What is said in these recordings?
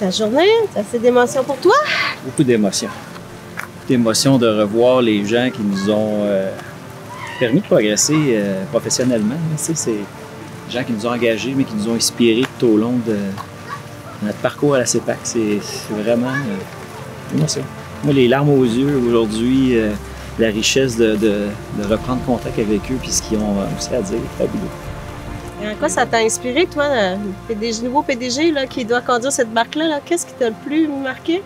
ta journée? C'est assez d'émotions pour toi? Beaucoup d'émotions. D'émotions de revoir les gens qui nous ont permis de progresser professionnellement. C'est des gens qui nous ont engagés, mais qui nous ont inspirés tout au long de notre parcours à la CEPAC. C'est vraiment une émotion. Moi, les larmes aux yeux aujourd'hui, la richesse de reprendre contact avec eux puis ce qu'ils ont aussi à dire, fabuleux. Et en quoi ça t'a inspiré, toi, le nouveau PDG là, qui doit conduire cette barque-là? Qu'est-ce qui t'a le plus marqué?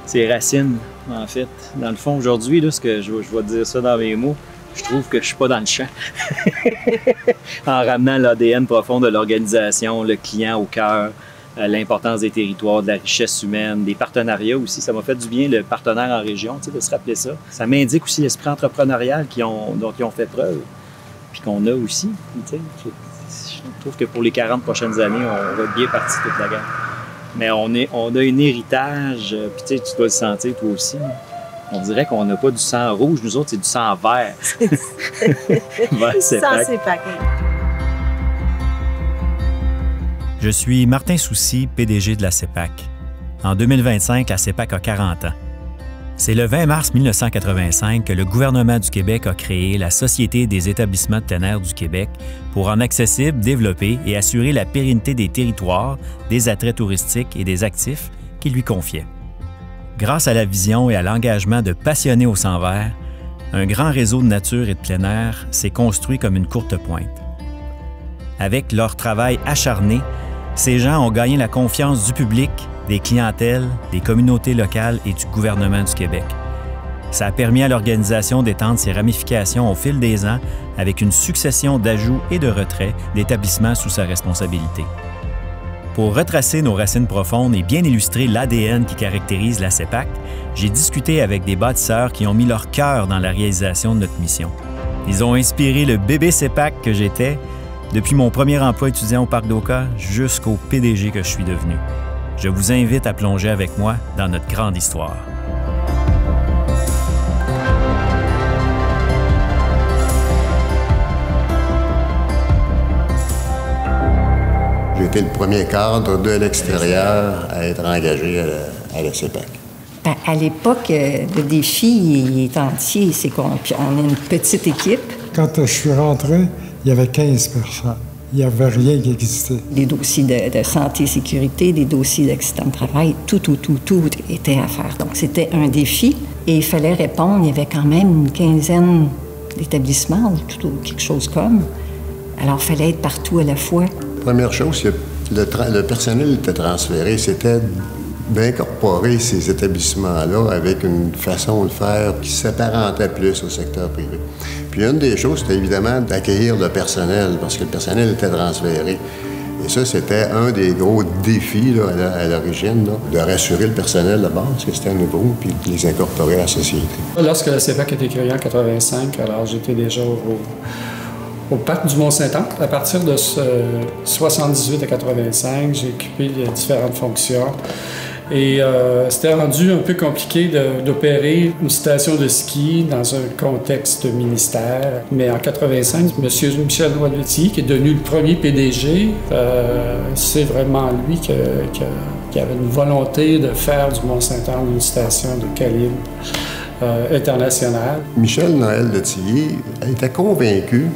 C'est les racines, en fait. Dans le fond, aujourd'hui, ce que je vais dire ça dans mes mots, je trouve que je suis pas dans le champ. En ramenant l'ADN profond de l'organisation, le client au cœur, l'importance des territoires, de la richesse humaine, des partenariats aussi. Ça m'a fait du bien, le partenaire en région, de se rappeler ça. Ça m'indique aussi l'esprit entrepreneurial dont ils ont fait preuve, puis qu'on a aussi. Je trouve que pour les 40 prochaines années, on va être bien parti toute la gamme. Mais on a un héritage, puis tu dois le sentir toi aussi. On dirait qu'on n'a pas du sang rouge, nous autres, c'est du sang vert. Sans CEPAC. Je suis Martin Soucy, PDG de la CEPAC. En 2025, la CEPAC a 40 ans. C'est le 20 mars 1985 que le gouvernement du Québec a créé la Société des établissements de plein air du Québec pour rendre accessible, développer et assurer la pérennité des territoires, des attraits touristiques et des actifs qu'il lui confiait. Grâce à la vision et à l'engagement de passionnés au sang vert, un grand réseau de nature et de plein air s'est construit comme une courte pointe. Avec leur travail acharné, ces gens ont gagné la confiance du public, des clientèles, des communautés locales et du gouvernement du Québec. Ça a permis à l'organisation d'étendre ses ramifications au fil des ans avec une succession d'ajouts et de retraits d'établissements sous sa responsabilité. Pour retracer nos racines profondes et bien illustrer l'ADN qui caractérise la CEPAC, j'ai discuté avec des bâtisseurs qui ont mis leur cœur dans la réalisation de notre mission. Ils ont inspiré le bébé CEPAC que j'étais, depuis mon premier emploi étudiant au Parc d'Oka jusqu'au PDG que je suis devenu. Je vous invite à plonger avec moi dans notre grande histoire. J'ai été le premier cadre de l'extérieur à être engagé à la CEPAC. Bien, à l'époque, le défi il est entier. C'est qu'on est une petite équipe. Quand je suis rentré, il y avait 15 personnes. Il n'y avait rien qui existait. Des dossiers de santé et sécurité, des dossiers d'accident de travail, tout était à faire. Donc, c'était un défi et il fallait répondre. Il y avait quand même une quinzaine d'établissements ou quelque chose comme. Alors, il fallait être partout à la fois. Première chose, le personnel était transféré. C'était d'incorporer ces établissements-là avec une façon de faire qui s'apparentait plus au secteur privé. Puis une des choses, c'était évidemment d'accueillir le personnel, parce que le personnel était transféré. Et ça, c'était un des gros défis là, à l'origine, de rassurer le personnel d'abord, parce que c'était nouveau, puis de les incorporer à la société. Lorsque la CEPAC a été créée en 1985, alors j'étais déjà au Parc du Mont-Saint-Anne. À partir de 1978 à 1985, j'ai occupé différentes fonctions. Et c'était rendu un peu compliqué d'opérer une station de ski dans un contexte ministère. Mais en 1985, M. Michel Noël-Letillier, qui est devenu le premier PDG, c'est vraiment lui qui avait une volonté de faire du Mont-Saint-Anne une station de calibre international. Michel Noël-Letillier était convaincu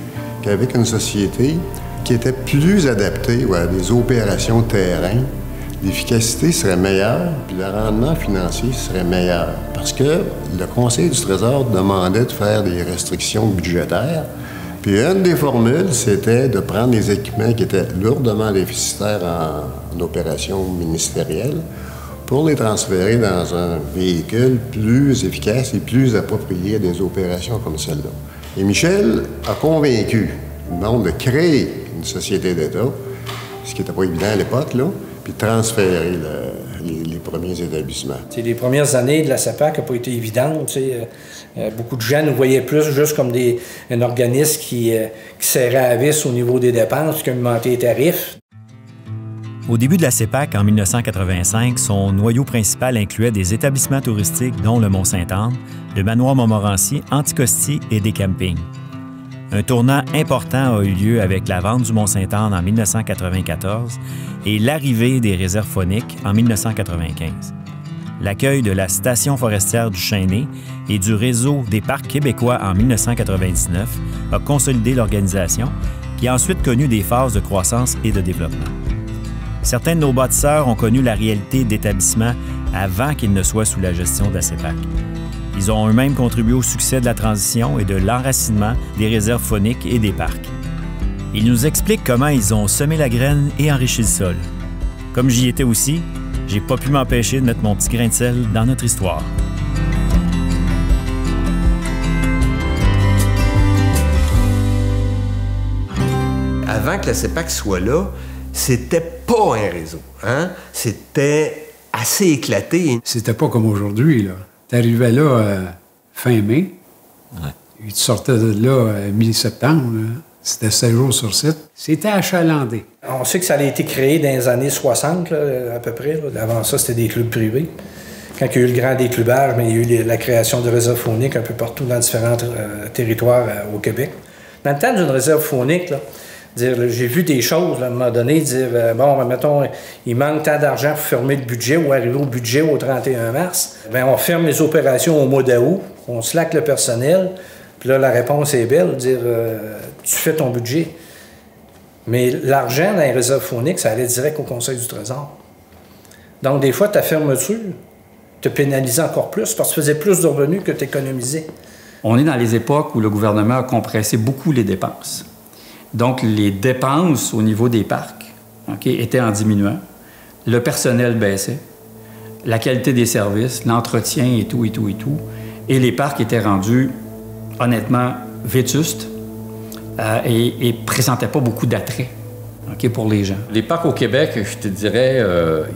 qu'avec une société qui était plus adaptée à des opérations de terrain, l'efficacité serait meilleure, puis le rendement financier serait meilleur. Parce que le Conseil du Trésor demandait de faire des restrictions budgétaires. Puis une des formules, c'était de prendre des équipements qui étaient lourdement déficitaires en opération ministérielle pour les transférer dans un véhicule plus efficace et plus approprié à des opérations comme celle-là. Et Michel a convaincu le monde de créer une société d'État, ce qui n'était pas évident à l'époque, là, puis transférer les premiers établissements. Les premières années de la CEPAC n'ont pas été évidentes. Beaucoup de gens nous voyaient plus juste comme un organisme qui serrait à vis au niveau des dépenses, qui augmentait les tarifs. Au début de la CEPAC, en 1985, son noyau principal incluait des établissements touristiques dont le Mont-Saint-Anne, le manoir Montmorency, Anticosti et des campings. Un tournant important a eu lieu avec la vente du Mont-Saint-Anne en 1994 et l'arrivée des réserves fauniques en 1995. L'accueil de la station forestière du Chêné et du réseau des parcs québécois en 1999 a consolidé l'organisation, qui a ensuite connu des phases de croissance et de développement. Certains de nos bâtisseurs ont connu la réalité d'établissements avant qu'ils ne soient sous la gestion de la CEPAC. Ils ont eux-mêmes contribué au succès de la transition et de l'enracinement des réserves fauniques et des parcs. Ils nous expliquent comment ils ont semé la graine et enrichi le sol. Comme j'y étais aussi, j'ai pas pu m'empêcher de mettre mon petit grain de sel dans notre histoire. Avant que la CEPAC soit là, c'était pas un réseau. Hein? C'était assez éclaté. C'était pas comme aujourd'hui, là. T'arrivais là fin mai, et tu sortais de là mi-septembre. C'était 7 jours sur 7. C'était achalandé. On sait que ça a été créé dans les années 60, là, à peu près. Là. Avant ça, c'était des clubs privés. Quand il y a eu le grand déclubage, mais il y a eu la création de réserves fauniques un peu partout dans différents territoires au Québec. Dans le temps d'une réserve faunique, là, j'ai vu des choses là, à un moment donné, dire bon, mettons, il manque tant d'argent pour fermer le budget ou arriver au budget au 31 mars. Bien, on ferme les opérations au mois d'août, on slack le personnel, puis là, la réponse est belle, dire tu fais ton budget. Mais l'argent dans les réserves fauniques, ça allait direct au Conseil du Trésor. Donc, des fois, ta fermeture te pénalisait encore plus parce que tu faisais plus de revenus que tu économisais. On est dans les époques où le gouvernement a compressé beaucoup les dépenses. Donc, les dépenses au niveau des parcs étaient en diminuant. Le personnel baissait. La qualité des services, l'entretien et tout. Et les parcs étaient rendus, honnêtement, vétustes et présentaient pas beaucoup d'attrait pour les gens. Les parcs au Québec, je te dirais,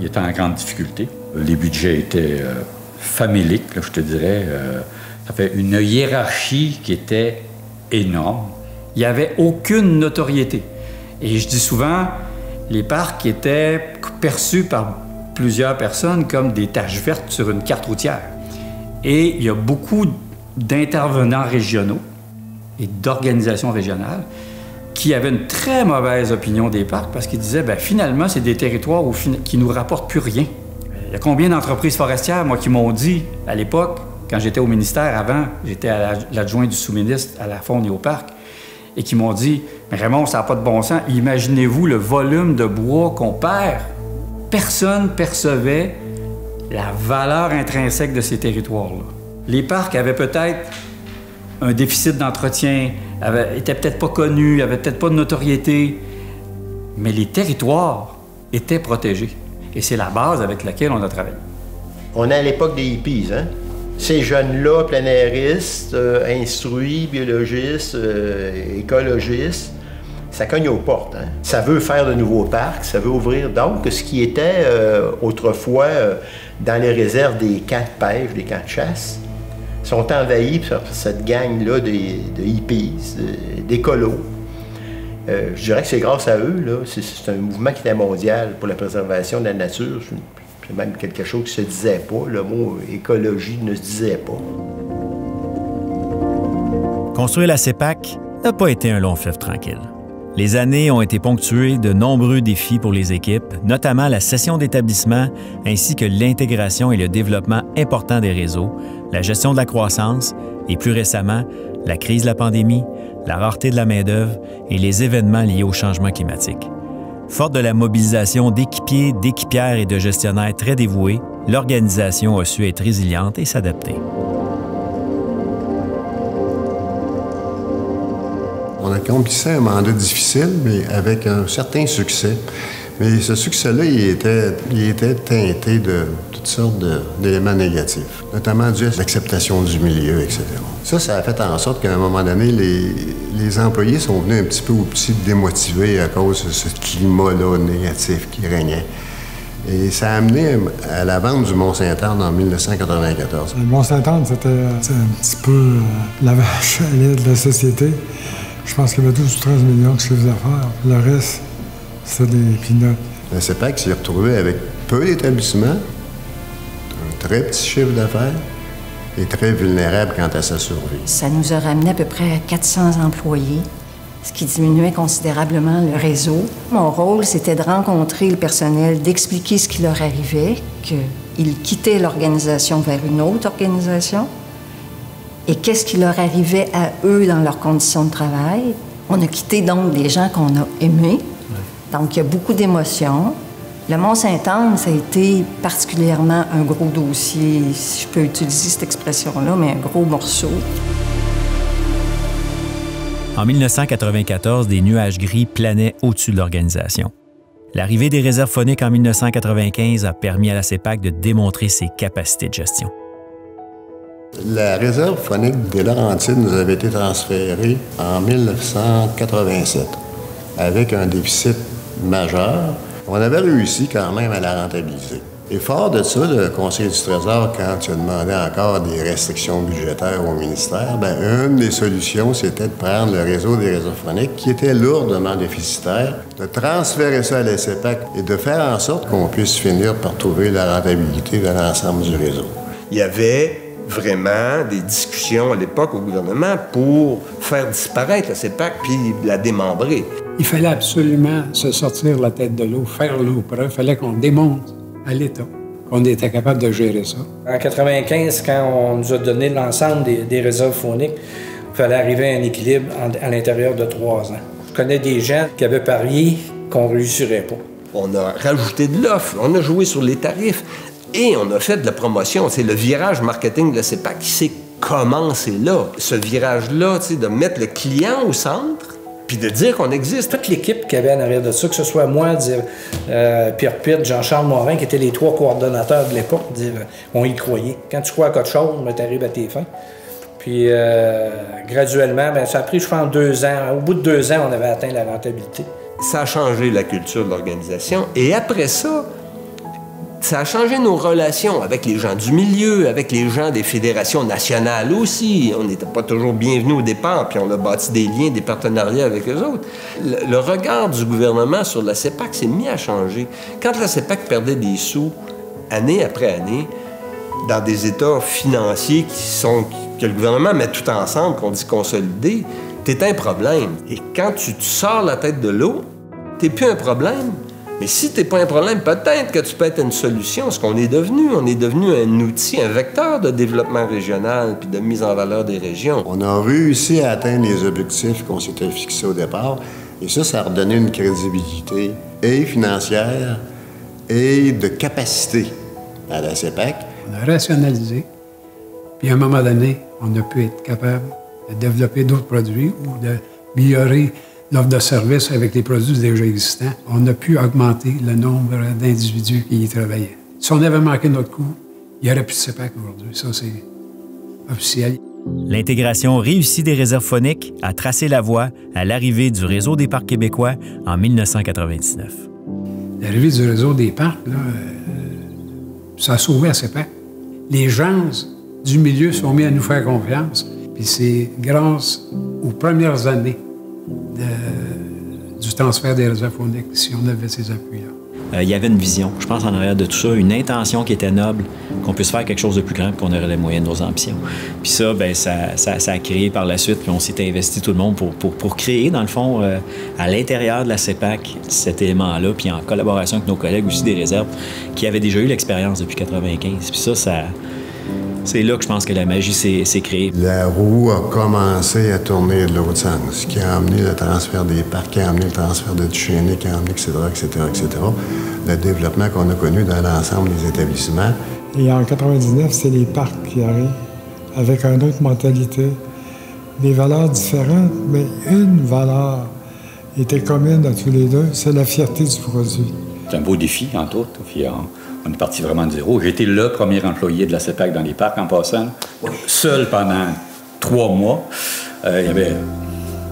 ils étaient en grande difficulté. Les budgets étaient faméliques, là, je te dirais. Ça fait une hiérarchie qui était énorme. Il n'y avait aucune notoriété. Et je dis souvent, les parcs étaient perçus par plusieurs personnes comme des taches vertes sur une carte routière. Et il y a beaucoup d'intervenants régionaux et d'organisations régionales qui avaient une très mauvaise opinion des parcs parce qu'ils disaient, bien, finalement, c'est des territoires qui ne nous rapportent plus rien. Il y a combien d'entreprises forestières, moi, qui m'ont dit, à l'époque, quand j'étais au ministère avant, j'étais l'adjoint du sous-ministre à la faune et au parc, et qui m'ont dit « Mais Raymond, ça n'a pas de bon sens. Imaginez-vous le volume de bois qu'on perd. » Personne ne percevait la valeur intrinsèque de ces territoires-là. Les parcs avaient peut-être un déficit d'entretien, n'étaient peut-être pas connus, n'avaient peut-être pas de notoriété, mais les territoires étaient protégés. Et c'est la base avec laquelle on a travaillé. On est à l'époque des hippies, hein? Ces jeunes-là, plein-airistes, instruits, biologistes, écologistes, ça cogne aux portes. Hein? Ça veut faire de nouveaux parcs, ça veut ouvrir donc ce qui était autrefois dans les réserves des camps de pêche, des camps de chasse, sont envahis par cette gang-là de hippies, d'écolos. Je dirais que c'est grâce à eux, là. C'est un mouvement qui était mondial pour la préservation de la nature. C'est même quelque chose qui ne se disait pas. Le mot écologie ne se disait pas. Construire la CEPAC n'a pas été un long fleuve tranquille. Les années ont été ponctuées de nombreux défis pour les équipes, notamment la cession d'établissements ainsi que l'intégration et le développement important des réseaux, la gestion de la croissance et plus récemment, la crise de la pandémie, la rareté de la main-d'œuvre et les événements liés au changement climatique. Forte de la mobilisation d'équipiers, d'équipières et de gestionnaires très dévoués, l'organisation a su être résiliente et s'adapter. On accomplissait un mandat difficile, mais avec un certain succès. Mais ce succès-là, il était teinté de toutes sortes d'éléments négatifs, notamment dû à l'acceptation du milieu, etc. Ça a fait en sorte qu'à un moment donné, les employés sont venus un petit peu démotivés à cause de ce climat-là négatif qui régnait. Et ça a amené à la vente du Mont-Saint-Anne en 1994. Le Mont-Saint-Anne, c'était un petit peu la vache à lait de la société. Je pense qu'il y avait 12 ou 13 millions de chiffres d'affaires. Le reste, c'était des peanuts. La CEPAC s'est retrouvée avec peu d'établissements, un très petit chiffre d'affaires est très vulnérable quant à sa survie. Ça nous a ramené à peu près à 400 employés, ce qui diminuait considérablement le réseau. Mon rôle, c'était de rencontrer le personnel, d'expliquer ce qui leur arrivait, qu'ils quittaient l'organisation vers une autre organisation, et qu'est-ce qui leur arrivait à eux dans leurs conditions de travail. On a quitté donc des gens qu'on a aimés, donc il y a beaucoup d'émotions. Le Mont-Sainte-Anne, ça a été particulièrement un gros dossier, si je peux utiliser cette expression-là, mais un gros morceau. En 1994, des nuages gris planaient au-dessus de l'organisation. L'arrivée des réserves phoniques en 1995 a permis à la CEPAC de démontrer ses capacités de gestion. La réserve phonique des Laurentides nous avait été transférée en 1987 avec un déficit majeur. On avait réussi quand même à la rentabiliser. Et fort de ça, le Conseil du Trésor, quand il a demandé encore des restrictions budgétaires au ministère, une des solutions, c'était de prendre le réseau des réserves phoniques, qui était lourdement déficitaire, de transférer ça à la CEPAC et de faire en sorte qu'on puisse finir par trouver la rentabilité de l'ensemble du réseau. Il y avait vraiment des discussions à l'époque au gouvernement pour faire disparaître la CEPAC puis la démembrer. Il fallait absolument se sortir la tête de l'eau, faire nos preuves. Il fallait qu'on démontre à l'État qu'on était capable de gérer ça. En 1995, quand on nous a donné l'ensemble des réserves phoniques, il fallait arriver à un équilibre à l'intérieur de 3 ans. Je connais des gens qui avaient parié qu'on ne réussirait pas. On a rajouté de l'offre, on a joué sur les tarifs et on a fait de la promotion. C'est le virage marketing de la CEPAC qui s'est commencé là. Ce virage-là, de mettre le client au centre, puis de dire qu'on existe. Toute l'équipe qui avait en arrière de ça, que ce soit moi, Pierre Pitt, Jean-Charles Morin, qui étaient les 3 coordonnateurs de l'époque, on y croyait. Quand tu crois à quelque chose, tu arrives à tes fins. Puis graduellement, ça a pris, je pense, 2 ans. Au bout de 2 ans, on avait atteint la rentabilité. Ça a changé la culture de l'organisation. Et après ça a changé nos relations avec les gens du milieu, avec les gens des fédérations nationales aussi. On n'était pas toujours bienvenus au départ, puis on a bâti des liens, des partenariats avec eux autres. Le regard du gouvernement sur la CEPAC s'est mis à changer. Quand la CEPAC perdait des sous, année après année, dans des états financiers que le gouvernement met tout ensemble, qu'on dit consolidés, t'es un problème. Et quand tu te sors la tête de l'eau, t'es plus un problème. Mais si t'es pas un problème, peut-être que tu peux être une solution. Ce qu'on est devenu, on est devenu un outil, un vecteur de développement régional puis de mise en valeur des régions. On a réussi à atteindre les objectifs qu'on s'était fixés au départ. Et ça a redonné une crédibilité et financière et de capacité à la CEPAC. On a rationalisé. Puis à un moment donné, on a pu être capable de développer d'autres produits ou d'améliorer l'offre de service avec les produits déjà existants. On a pu augmenter le nombre d'individus qui y travaillaient. Si on avait manqué notre coup, il n'y aurait plus de CEPAC aujourd'hui. Ça, c'est officiel. L'intégration réussie des réserves phoniques a tracé la voie à l'arrivée du Réseau des parcs québécois en 1999. L'arrivée du Réseau des parcs, là, ça a sauvé la CEPAC. Les gens du milieu sont mis à nous faire confiance. Puis c'est grâce aux premières années du transfert des réserves phoniques, si on avait ces appuis-là. Il y avait une vision, je pense, en arrière de tout ça, une intention qui était noble, qu'on puisse faire quelque chose de plus grand, qu'on aurait les moyens de nos ambitions. Puis ça, ça a créé par la suite, puis on s'est investi tout le monde pour créer, dans le fond, à l'intérieur de la CEPAC, cet élément-là, puis en collaboration avec nos collègues aussi des réserves, qui avaient déjà eu l'expérience depuis 1995. Puis ça c'est là que je pense que la magie s'est créée. La roue a commencé à tourner de l'autre sens, qui a amené le transfert des parcs, qui a amené le transfert de Duchesnay, qui a amené, etc., le développement qu'on a connu dans l'ensemble des établissements. Et en 1999, c'est les parcs qui arrivent, avec une autre mentalité, des valeurs différentes, mais une valeur était commune à tous les deux, c'est la fierté du produit. C'est un beau défi, entre autres. Puis on est parti vraiment de zéro. J'ai été le premier employé de la CEPAC dans les parcs en passant, seul pendant 3 mois. Il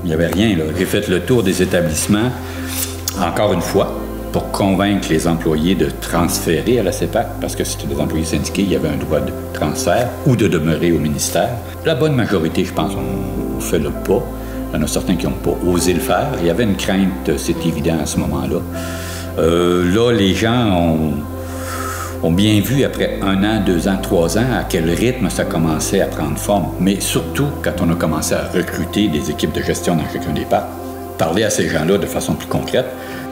y avait rien, là. J'ai fait le tour des établissements, encore une fois, pour convaincre les employés de transférer à la CEPAC, parce que c'était des employés syndiqués, il y avait un droit de transfert ou de demeurer au ministère. La bonne majorité, je pense, on fait le pas. Il y en a certains qui n'ont pas osé le faire. Il y avait une crainte, c'est évident à ce moment-là. Là, les gens ont bien vu après 1 an, 2 ans, 3 ans à quel rythme ça commençait à prendre forme. Mais surtout, quand on a commencé à recruter des équipes de gestion dans chacun des parcs, parler à ces gens-là de façon plus concrète.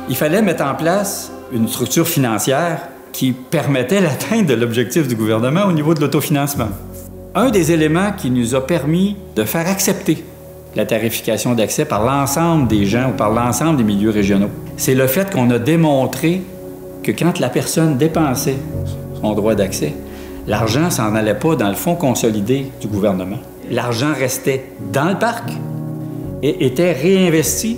Il fallait mettre en place une structure financière qui permettait l'atteinte de l'objectif du gouvernement au niveau de l'autofinancement. Un des éléments qui nous a permis de faire accepter la tarification d'accès par l'ensemble des gens ou par l'ensemble des milieux régionaux, c'est le fait qu'on a démontré que quand la personne dépensait son droit d'accès, l'argent s'en allait pas dans le fonds consolidé du gouvernement. L'argent restait dans le parc et était réinvesti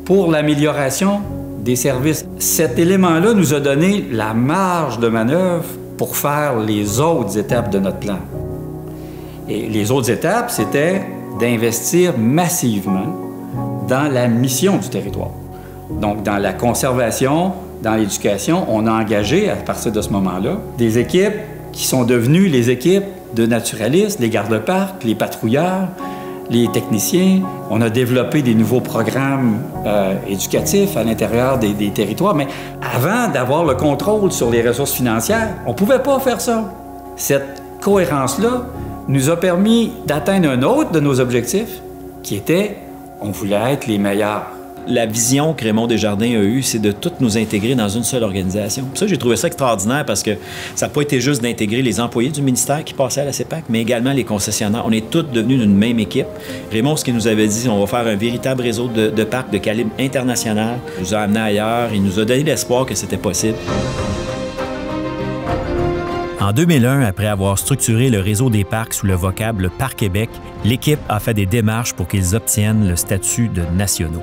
pour l'amélioration des services. Cet élément-là nous a donné la marge de manœuvre pour faire les autres étapes de notre plan. Et les autres étapes, c'était d'investir massivement dans la mission du territoire. Donc, dans la conservation, dans l'éducation, on a engagé, à partir de ce moment-là, des équipes qui sont devenues les équipes de naturalistes, les gardes-parcs, les patrouilleurs, les techniciens. On a développé des nouveaux programmes éducatifs à l'intérieur des territoires. Mais avant d'avoir le contrôle sur les ressources financières, on ne pouvait pas faire ça. Cette cohérence-là nous a permis d'atteindre un autre de nos objectifs, qui était, on voulait être les meilleurs. La vision que Raymond Desjardins a eue, c'est de tout nous intégrer dans une seule organisation. Ça, j'ai trouvé ça extraordinaire parce que ça n'a pas été juste d'intégrer les employés du ministère qui passaient à la CEPAC, mais également les concessionnaires. On est tous devenus d'une même équipe. Raymond, ce qu'il nous avait dit, on va faire un véritable réseau de parcs de calibre international. Il nous a amenés ailleurs, il nous a donné l'espoir que c'était possible. En 2001, après avoir structuré le réseau des parcs sous le vocable Parc Québec, l'équipe a fait des démarches pour qu'ils obtiennent le statut de nationaux.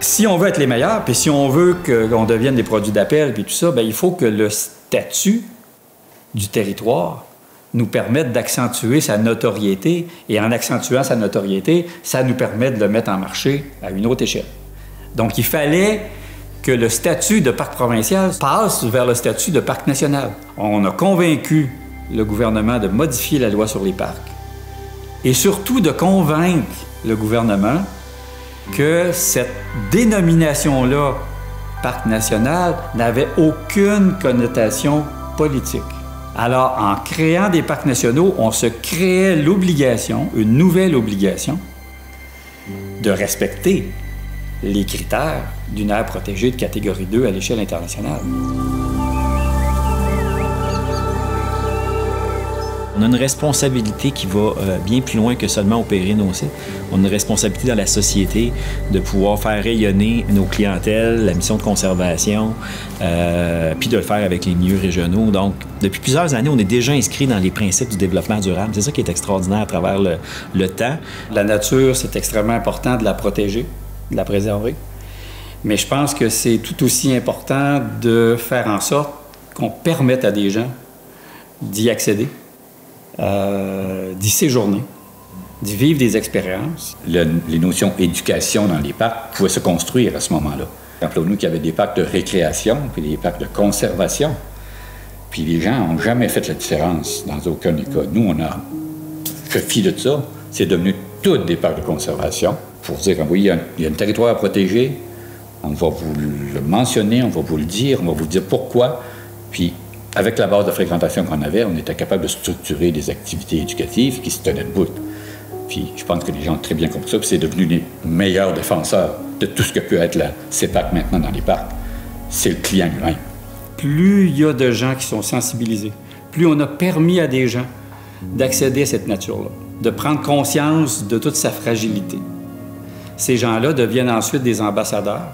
Si on veut être les meilleurs, puis si on veut qu'on devienne des produits d'appel, puis tout ça, bien, il faut que le statut du territoire nous permette d'accentuer sa notoriété. Et en accentuant sa notoriété, ça nous permet de le mettre en marché à une autre échelle. Donc, il fallait que le statut de parc provincial passe vers le statut de parc national. On a convaincu le gouvernement de modifier la loi sur les parcs et surtout de convaincre le gouvernement que cette dénomination-là, parc national, n'avait aucune connotation politique. Alors, en créant des parcs nationaux, on se créait l'obligation, une nouvelle obligation, de respecter les critères d'une aire protégée de catégorie 2 à l'échelle internationale. On a une responsabilité qui va bien plus loin que seulement opérer nos sites. On a une responsabilité dans la société de pouvoir faire rayonner nos clientèles, la mission de conservation, puis de le faire avec les milieux régionaux. Donc, depuis plusieurs années, on est déjà inscrit dans les principes du développement durable. C'est ça qui est extraordinaire à travers le temps. La nature, c'est extrêmement important de la protéger, de la préserver. Mais je pense que c'est tout aussi important de faire en sorte qu'on permette à des gens d'y accéder, d'y séjourner, d'y vivre des expériences. Les notions d'éducation dans les parcs pouvaient se construire à ce moment-là. Rappelons-nous qu'il y avait des parcs de récréation puis des parcs de conservation. Puis les gens n'ont jamais fait la différence dans aucun des cas. Nous, on a fait fi de ça. C'est devenu tous des parcs de conservation pour dire, oui, il y a un territoire à protéger, on va vous le mentionner, on va vous le dire, on va vous dire pourquoi. Puis, avec la base de fréquentation qu'on avait, on était capable de structurer des activités éducatives qui se tenaient debout. Puis, je pense que les gens ont très bien compris ça, puis c'est devenu les meilleurs défenseurs de tout ce que peut être la CEPAC maintenant dans les parcs. C'est le client lui-même. Plus il y a de gens qui sont sensibilisés, plus on a permis à des gens d'accéder à cette nature-là, de prendre conscience de toute sa fragilité. Ces gens-là deviennent ensuite des ambassadeurs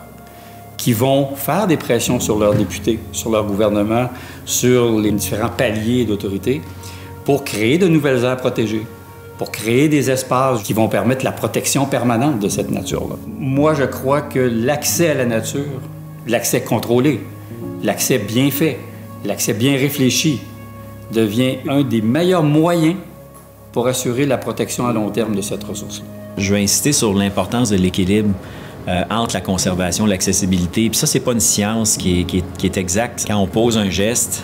qui vont faire des pressions sur leurs députés, sur leur gouvernement, sur les différents paliers d'autorité pour créer de nouvelles aires protégées, pour créer des espaces qui vont permettre la protection permanente de cette nature-là. Moi, je crois que l'accès à la nature, l'accès contrôlé, l'accès bien fait, l'accès bien réfléchi, devient un des meilleurs moyens pour assurer la protection à long terme de cette ressource-là. Je veux insister sur l'importance de l'équilibre entre la conservation et l'accessibilité. Puis ça, c'est pas une science qui est qui est exact. Quand on pose un geste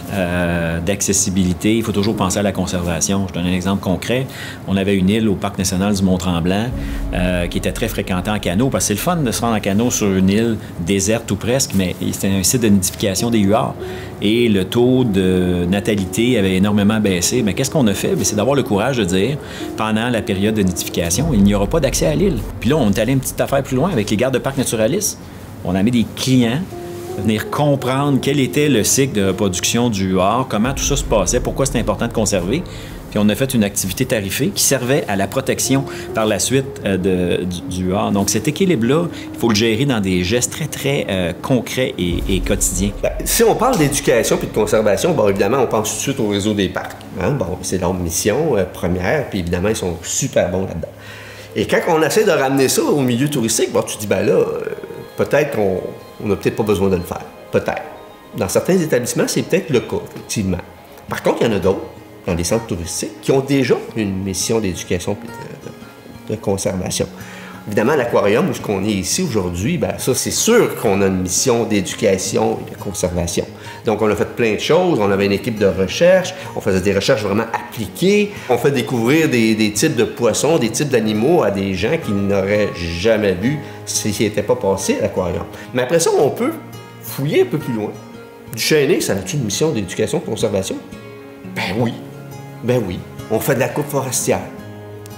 d'accessibilité, il faut toujours penser à la conservation. Je donne un exemple concret. On avait une île au Parc national du Mont-Tremblant qui était très fréquentée en canot, parce que c'est le fun de se rendre en canot sur une île déserte ou presque, mais c'était un site de nidification des huards. Et le taux de natalité avait énormément baissé. Mais qu'est-ce qu'on a fait? C'est d'avoir le courage de dire, pendant la période de nidification, il n'y aura pas d'accès à l'île. Puis là, on est allé une petite affaire plus loin avec les gardes de parc naturalistes. On a mis des clients venir comprendre quel était le cycle de reproduction du huard, comment tout ça se passait, pourquoi c'était important de conserver. Puis on a fait une activité tarifée qui servait à la protection par la suite du huard. Donc cet équilibre-là, il faut le gérer dans des gestes très, très concrets et quotidiens. Si on parle d'éducation puis de conservation, bon, évidemment, on pense tout de suite au réseau des parcs. Hein? Bon, c'est leur mission première, puis évidemment, ils sont super bons là-dedans. Et quand on essaie de ramener ça au milieu touristique, bon, tu dis, ben là, peut-être qu'on n'a peut-être pas besoin de le faire. Peut-être. Dans certains établissements, c'est peut-être le cas, effectivement. Par contre, il y en a d'autres, dans les centres touristiques, qui ont déjà une mission d'éducation et de conservation. Évidemment, l'aquarium, où on est ici aujourd'hui, ben ça, c'est sûr qu'on a une mission d'éducation et de conservation. Donc, on a fait plein de choses. On avait une équipe de recherche. On faisait des recherches vraiment appliquées. On fait découvrir des types de poissons, des types d'animaux à des gens qui n'auraient jamais vu s'ils n'étaient pas passés à l'aquarium. Mais après ça, on peut fouiller un peu plus loin. Du chênaier, ça a-t-il une mission d'éducation et de conservation? Ben oui. Ben oui. On fait de la coupe forestière.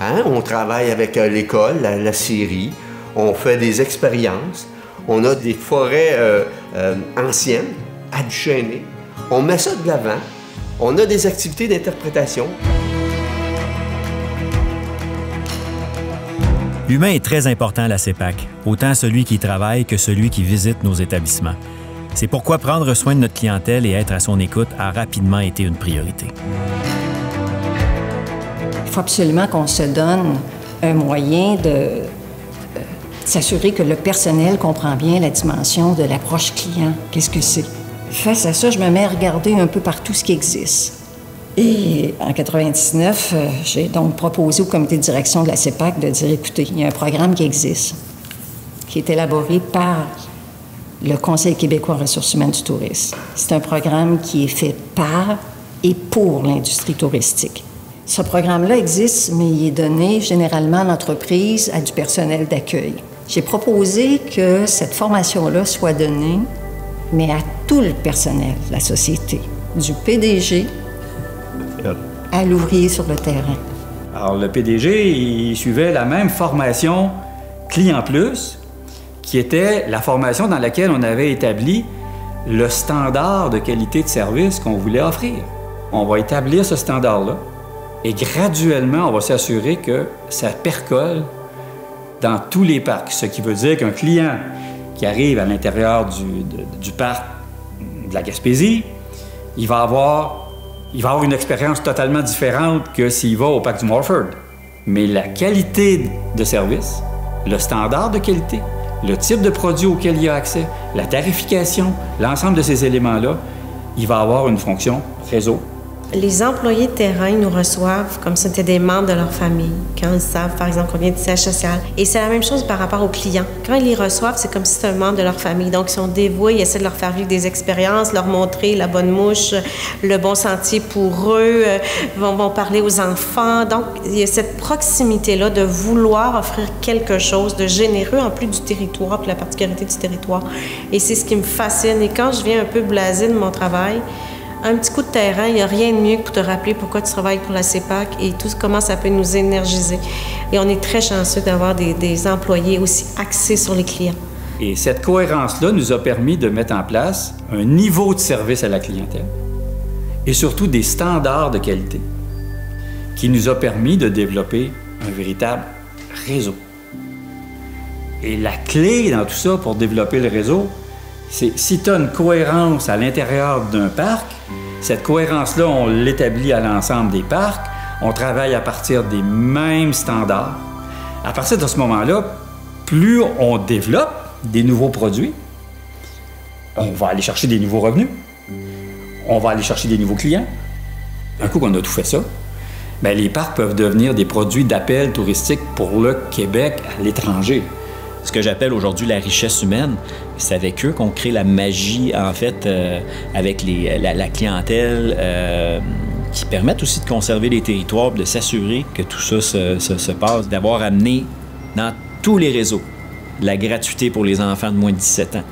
Hein? On travaille avec l'école, la scierie. On fait des expériences. On a des forêts anciennes à du chênaier. On met ça de l'avant. On a des activités d'interprétation. L'humain est très important à la CEPAC, autant celui qui y travaille que celui qui visite nos établissements. C'est pourquoi prendre soin de notre clientèle et être à son écoute a rapidement été une priorité. Il faut absolument qu'on se donne un moyen de s'assurer que le personnel comprend bien la dimension de l'approche client. Qu'est-ce que c'est? Face à ça, je me mets à regarder un peu partout ce qui existe. Et en 1999, j'ai donc proposé au comité de direction de la CEPAC de dire, écoutez, il y a un programme qui existe, qui est élaboré par le Conseil québécois en ressources humaines du tourisme. C'est un programme qui est fait par et pour l'industrie touristique. Ce programme-là existe, mais il est donné généralement en entreprise à du personnel d'accueil. J'ai proposé que cette formation-là soit donnée, mais à tout le personnel de la société, du PDG à l'ouvrier sur le terrain. Alors, le PDG, il suivait la même formation Client Plus, qui était la formation dans laquelle on avait établi le standard de qualité de service qu'on voulait offrir. On va établir ce standard-là et graduellement, on va s'assurer que ça percole dans tous les parcs. Ce qui veut dire qu'un client qui arrive à l'intérieur du parc de la Gaspésie, il va avoir une expérience totalement différente que s'il va au parc du Morford. Mais la qualité de service, le standard de qualité, le type de produit auquel il a accès, la tarification, l'ensemble de ces éléments-là, il va avoir une fonction réseau. Les employés de terrain nous reçoivent comme si c'était des membres de leur famille, quand ils savent, par exemple, qu'on vient du siège social. Et c'est la même chose par rapport aux clients. Quand ils les reçoivent, c'est comme si c'était un membre de leur famille. Donc, ils sont dévoués, ils essaient de leur faire vivre des expériences, leur montrer la bonne mouche, le bon sentier pour eux, vont parler aux enfants. Donc, il y a cette proximité-là de vouloir offrir quelque chose de généreux en plus du territoire, puis la particularité du territoire. Et c'est ce qui me fascine. Et quand je viens un peu blasée de mon travail, un petit coup de terrain, il n'y a rien de mieux que pour te rappeler pourquoi tu travailles pour la CEPAC et tout comment ça peut nous énergiser. Et on est très chanceux d'avoir des employés aussi axés sur les clients. Et cette cohérence-là nous a permis de mettre en place un niveau de service à la clientèle et surtout des standards de qualité qui nous a permis de développer un véritable réseau. Et la clé dans tout ça pour développer le réseau, c'est si tu as une cohérence à l'intérieur d'un parc, cette cohérence-là, on l'établit à l'ensemble des parcs, on travaille à partir des mêmes standards. À partir de ce moment-là, plus on développe des nouveaux produits, on va aller chercher des nouveaux revenus, on va aller chercher des nouveaux clients. Un coup qu'on a tout fait ça, bien, les parcs peuvent devenir des produits d'appel touristique pour le Québec à l'étranger. ce que j'appelle aujourd'hui la richesse humaine. C'est avec eux qu'on crée la magie, en fait, avec la clientèle, qui permettent aussi de conserver les territoires, de s'assurer que tout ça se passe, d'avoir amené dans tous les réseaux la gratuité pour les enfants de moins de 17 ans,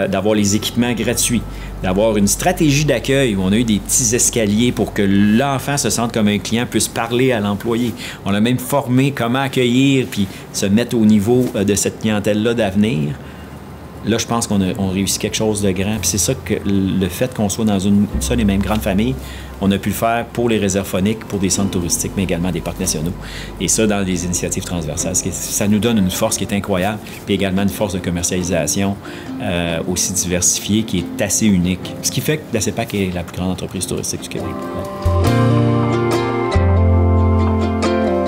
d'avoir les équipements gratuits, d'avoir une stratégie d'accueil où on a eu des petits escaliers pour que l'enfant se sente comme un client, puisse parler à l'employé. On a même formé comment accueillir puis se mettre au niveau de cette clientèle-là d'avenir. Là, je pense qu'on réussit quelque chose de grand. Puis c'est ça que le fait qu'on soit dans une seule et même grande famille, on a pu le faire pour les réserves phoniques, pour des centres touristiques, mais également des parcs nationaux. Et ça, dans des initiatives transversales, ça nous donne une force qui est incroyable, puis également une force de commercialisation aussi diversifiée qui est assez unique. Ce qui fait que la CEPAC est la plus grande entreprise touristique du Québec.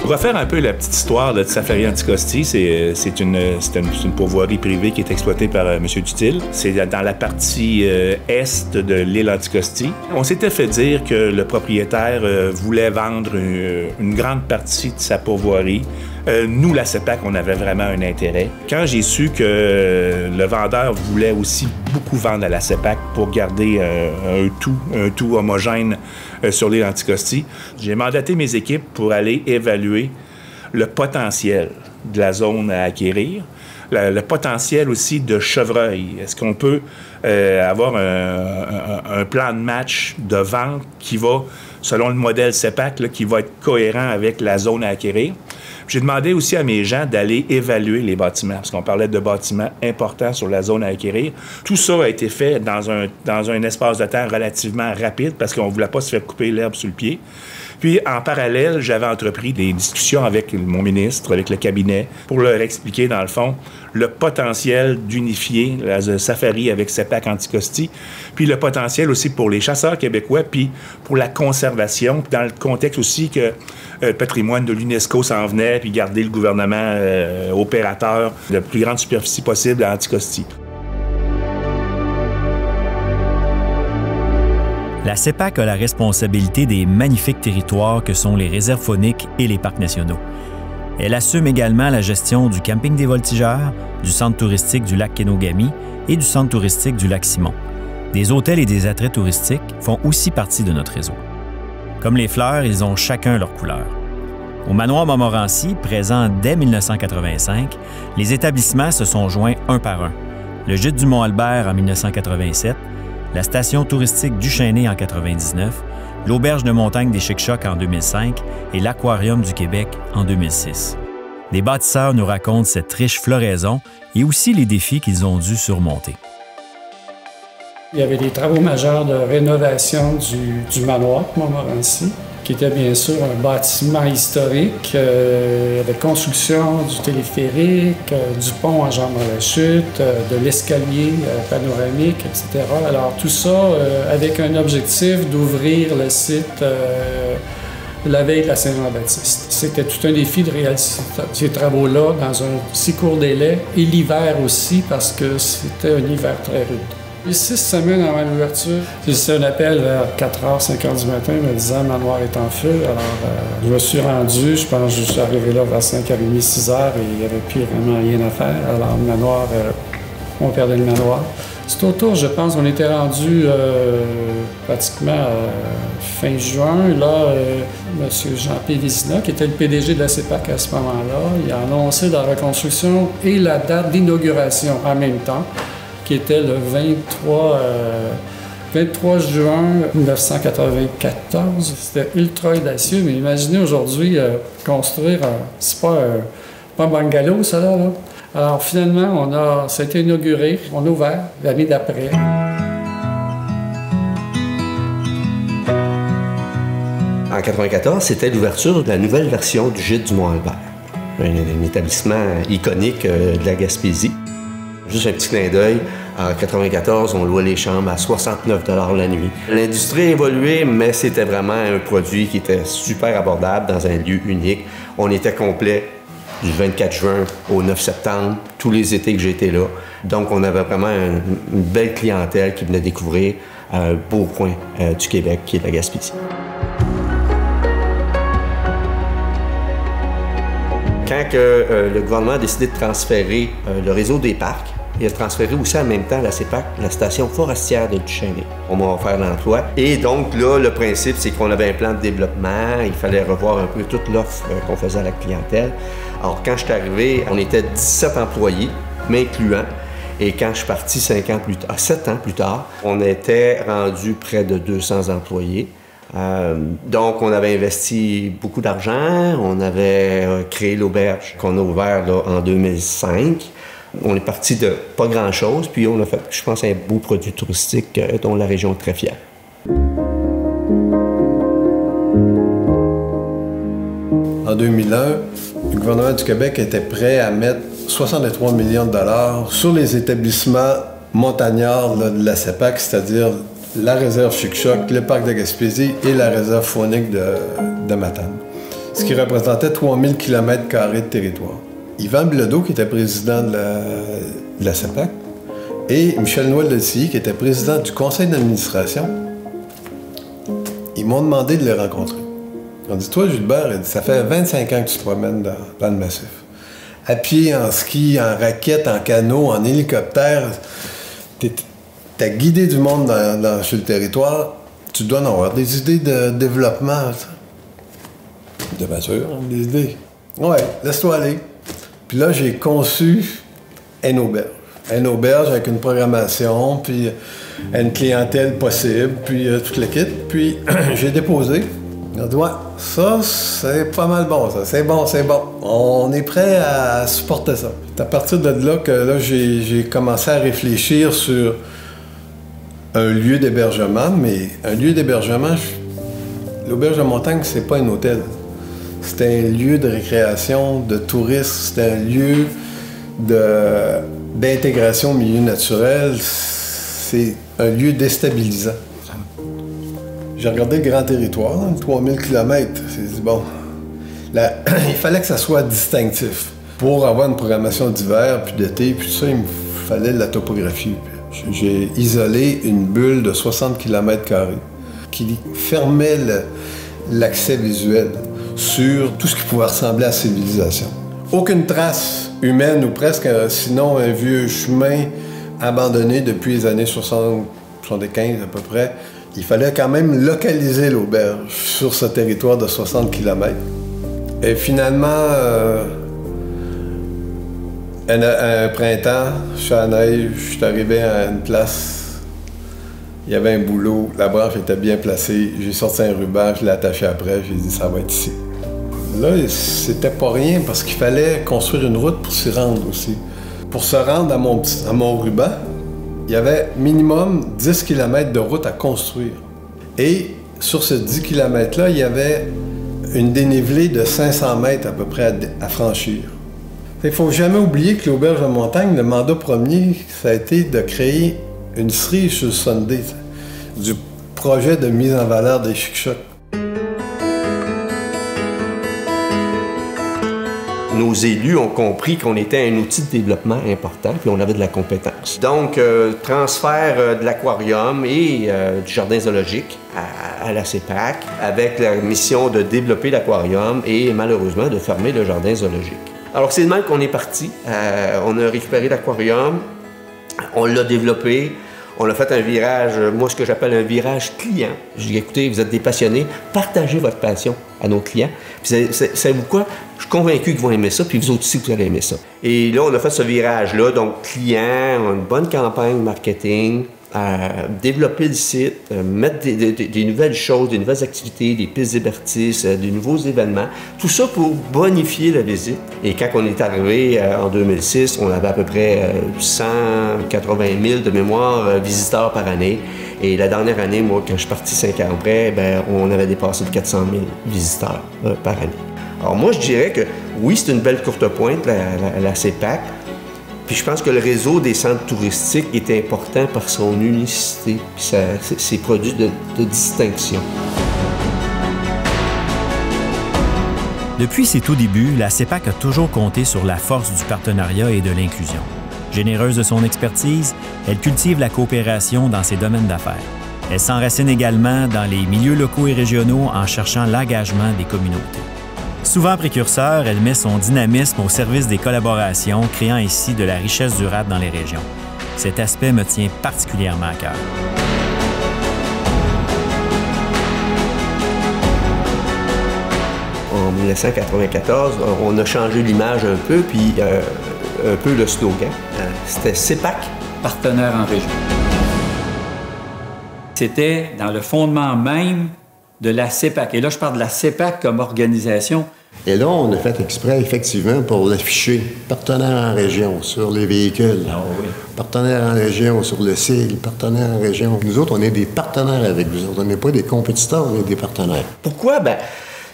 Pour refaire un peu la petite histoire de Safari Anticosti, c'est une pourvoirie privée qui est exploitée par M. Dutil. C'est dans la partie est de l'île Anticosti. On s'était fait dire que le propriétaire voulait vendre une grande partie de sa pourvoirie. Nous, la CEPAC, on avait vraiment un intérêt. Quand j'ai su que le vendeur voulait aussi beaucoup vendre à la CEPAC pour garder un tout homogène sur l'île Anticosti, j'ai mandaté mes équipes pour aller évaluer le potentiel de la zone à acquérir, le potentiel aussi de chevreuil. Est-ce qu'on peut avoir un plan de match de vente qui va, selon le modèle CEPAC, là, qui va être cohérent avec la zone à acquérir? J'ai demandé aussi à mes gens d'aller évaluer les bâtiments, parce qu'on parlait de bâtiments importants sur la zone à acquérir. Tout ça a été fait dans un espace de temps relativement rapide, parce qu'on ne voulait pas se faire couper l'herbe sous le pied. Puis, en parallèle, j'avais entrepris des discussions avec mon ministre, avec le cabinet, pour leur expliquer, dans le fond, le potentiel d'unifier la Safari avec CEPAC Anticosti, puis le potentiel aussi pour les chasseurs québécois, puis pour la conservation, dans le contexte aussi que le patrimoine de l'UNESCO s'en venait, puis garder le gouvernement opérateur de la plus grande superficie possible à Anticosti. La CEPAC a la responsabilité des magnifiques territoires que sont les réserves fauniques et les parcs nationaux. Elle assume également la gestion du camping des Voltigeurs, du centre touristique du lac Kenogami et du centre touristique du lac Simon. Des hôtels et des attraits touristiques font aussi partie de notre réseau. Comme les fleurs, ils ont chacun leur couleur. Au manoir Montmorency, présent dès 1985, les établissements se sont joints un par un. Le gîte du Mont-Albert en 1987, la station touristique du Chêné en 1999, l'auberge de montagne des Chic-Chocs en 2005 et l'Aquarium du Québec en 2006. Les bâtisseurs nous racontent cette riche floraison et aussi les défis qu'ils ont dû surmonter. Il y avait des travaux majeurs de rénovation du manoir Montmorency, qui était bien sûr un bâtiment historique, de construction du téléphérique, du pont en jambe à la chute, de l'escalier panoramique, etc. Alors tout ça avec un objectif d'ouvrir le site la veille de la Saint-Jean-Baptiste. C'était tout un défi de réaliser ces travaux-là dans un si court délai, et l'hiver aussi, parce que c'était un hiver très rude. 6 semaines avant l'ouverture, j'ai reçu un appel vers 4h, 5h du matin me disant « Le manoir est en feu ». Alors, je me suis rendu, je pense que je suis arrivé là vers 5h30, 6h, et il n'y avait plus vraiment rien à faire. Alors, le manoir, on perdait le manoir. C'est autour, je pense, on était rendu pratiquement fin juin. Là, M. Jean-Pierre Vézina, qui était le PDG de la CEPAC à ce moment-là, il a annoncé la reconstruction et la date d'inauguration en même temps, qui était le 23 juin 1994. C'était ultra audacieux, mais imaginez aujourd'hui construire, c'est pas un bungalow, ça là. Alors finalement, ça a été inauguré, on a ouvert l'année d'après. En 1994, c'était l'ouverture de la nouvelle version du gîte du Mont-Albert, un établissement iconique de la Gaspésie. Juste un petit clin d'œil, en 1994, on louait les chambres à 69 $ la nuit. L'industrie a évolué, mais c'était vraiment un produit qui était super abordable dans un lieu unique. On était complet du 24 juin au 9 septembre, tous les étés que j'étais là. Donc, on avait vraiment une belle clientèle qui venait découvrir un beau coin du Québec, qui est la Gaspésie. Quand le gouvernement a décidé de transférer le réseau des parcs, il a transféré aussi en même temps la CEPAC, la station forestière de Duchesnay. On m'a offert l'emploi. Et donc là, le principe, c'est qu'on avait un plan de développement. Il fallait revoir un peu toute l'offre qu'on faisait à la clientèle. Alors, quand je suis arrivé, on était 17 employés, m'incluant. Et quand je suis parti 7 ans plus tard, on était rendu près de 200 employés. Donc, on avait investi beaucoup d'argent. On avait créé l'auberge qu'on a ouvert là, en 2005. On est parti de pas grand-chose, puis on a fait, je pense, un beau produit touristique dont la région est très fière. En 2001, le gouvernement du Québec était prêt à mettre 63 millions de dollars sur les établissements montagnards là, de la CEPAC, c'est-à-dire la réserve Chic-Choc, le parc de Gaspésie et la réserve faunique de Matane, ce qui représentait 3000 km² de territoire. Yvan Bilodeau, qui était président de la CEPAC, et Michel Noël-Delcy, qui était président du conseil d'administration, ils m'ont demandé de les rencontrer. Ils ont dit, toi, Gilbert, ça fait 25 ans que tu te promènes dans le massif. À pied, en ski, en raquette, en canot, en hélicoptère, t'as guidé du monde sur le territoire, tu dois en avoir des idées de développement. De bien sûr, des idées. Ouais, laisse-toi aller. Puis là, j'ai conçu une auberge. Une auberge avec une programmation, puis une clientèle possible, puis toute l'équipe. Puis j'ai déposé. On a dit, ouais, ça, c'est pas mal bon, ça. C'est bon, c'est bon. On est prêt à supporter ça. C'est à partir de là que là, j'ai commencé à réfléchir sur un lieu d'hébergement, mais un lieu d'hébergement, l'auberge de montagne, c'est pas un hôtel. C'est un lieu de récréation, de tourisme, c'est un lieu d'intégration au milieu naturel, c'est un lieu déstabilisant. J'ai regardé le grand territoire, 3000 km, j'ai dit bon, il fallait que ça soit distinctif. Pour avoir une programmation d'hiver, puis d'été, puis tout ça, il me fallait de la topographie. J'ai isolé une bulle de 60 km² qui fermait l'accès visuel sur tout ce qui pouvait ressembler à la civilisation. Aucune trace humaine ou presque, sinon un vieux chemin abandonné depuis les années 60, 75 à peu près. Il fallait quand même localiser l'auberge sur ce territoire de 60 km. Et finalement, un printemps, je suis à la neige, je suis arrivé à une place, il y avait un boulot, la branche était bien placée, j'ai sorti un ruban, je l'ai attaché après, j'ai dit ça va être ici. Là, c'était pas rien parce qu'il fallait construire une route pour s'y rendre aussi. Pour se rendre à mon ruban, il y avait minimum 10 km de route à construire. Et sur ce 10 km-là, il y avait une dénivelée de 500 mètres à peu près à franchir. Il ne faut jamais oublier que l'auberge de montagne, le mandat premier, ça a été de créer une cerise sur le Sunday, du projet de mise en valeur des Chic-Chocs. Nos élus ont compris qu'on était un outil de développement important, puis on avait de la compétence. Donc, transfert de l'aquarium et du jardin zoologique à la CEPAC, avec la mission de développer l'aquarium et malheureusement de fermer le jardin zoologique. Alors, c'est de même qu'on est parti. On a récupéré l'aquarium, on l'a développé, on a fait un virage, moi, ce que j'appelle un virage client. Je dis, écoutez, vous êtes des passionnés, partagez votre passion à nos clients. Puis, savez-vous quoi? Je suis convaincu qu'ils vont aimer ça, puis vous autres aussi, vous allez aimer ça. Et là, on a fait ce virage-là, donc client, une bonne campagne marketing, développer le site, mettre des nouvelles choses, des nouvelles activités, des pistes d'hébertis, des nouveaux événements. Tout ça pour bonifier la visite. Et quand on est arrivé en 2006, on avait à peu près 180 000 de mémoire visiteurs par année. Et la dernière année, moi, quand je suis parti 5 ans après, on avait dépassé de 400 000 visiteurs par année. Alors moi, je dirais que oui, c'est une belle courte pointe, la CEPAC. Puis je pense que le réseau des centres touristiques est important par son unicité, puis ses produits de distinction. Depuis ses tout débuts, la CEPAC a toujours compté sur la force du partenariat et de l'inclusion. Généreuse de son expertise, elle cultive la coopération dans ses domaines d'affaires. Elle s'enracine également dans les milieux locaux et régionaux en cherchant l'engagement des communautés. Souvent précurseur, elle met son dynamisme au service des collaborations, créant ainsi de la richesse durable dans les régions. Cet aspect me tient particulièrement à cœur. En 1994, on a changé l'image un peu, puis un peu le slogan. C'était CEPAC. Partenaire en région. C'était dans le fondement même de la CEPAC. Et là, je parle de la CEPAC comme organisation. Et là, on a fait exprès, effectivement, pour l'afficher. Partenaire en région sur les véhicules. Ah oui. Partenaire en région sur le sigle. Partenaire en région. Nous autres, on est des partenaires avec vous autres. On n'est pas des compétiteurs, on est des partenaires. Pourquoi? Ben,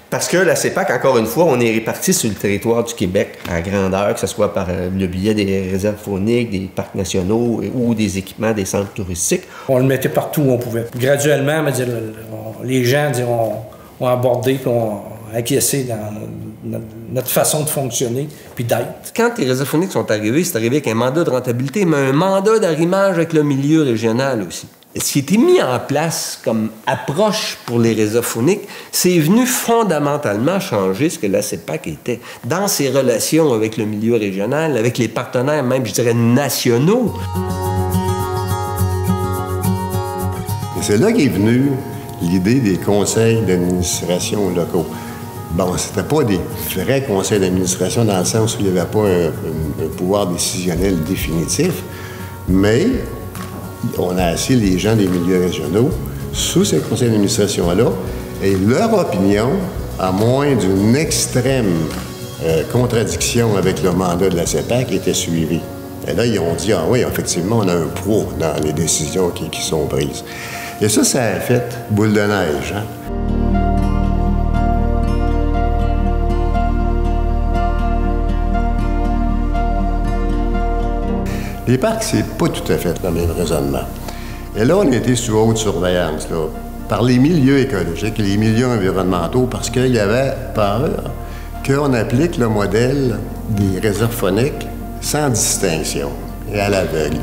parce que la CEPAC, encore une fois, on est répartis sur le territoire du Québec à grandeur, que ce soit par le biais des réserves fauniques, des parcs nationaux ou des équipements des centres touristiques. On le mettait partout où on pouvait. Graduellement, les gens ont abordé et ont acquiescé dans notre façon de fonctionner puis d'être. Quand les réserves fauniques sont arrivés, c'est arrivé avec un mandat de rentabilité, mais un mandat d'arrimage avec le milieu régional aussi. Ce qui a été mis en place comme approche pour les réserves fauniques, c'est venu fondamentalement changer ce que la CEPAC était dans ses relations avec le milieu régional, avec les partenaires même, je dirais, nationaux. Et c'est là qu'est venue l'idée des conseils d'administration locaux. Bon, c'était pas des vrais conseils d'administration dans le sens où il n'y avait pas un pouvoir décisionnel définitif, mais on a assis les gens des milieux régionaux sous ces conseils d'administration-là et leur opinion, à moins d'une extrême contradiction avec le mandat de la CEPAC, était suivie. Et là, ils ont dit, ah oui, effectivement, on a un poids dans les décisions qui sont prises. Et ça a fait boule de neige, hein? Les parcs, c'est pas tout à fait le même raisonnement. Et là, on a été sous haute surveillance, là, par les milieux écologiques et les milieux environnementaux, parce qu'il y avait peur qu'on applique le modèle des réserves fauniques sans distinction et à l'aveugle.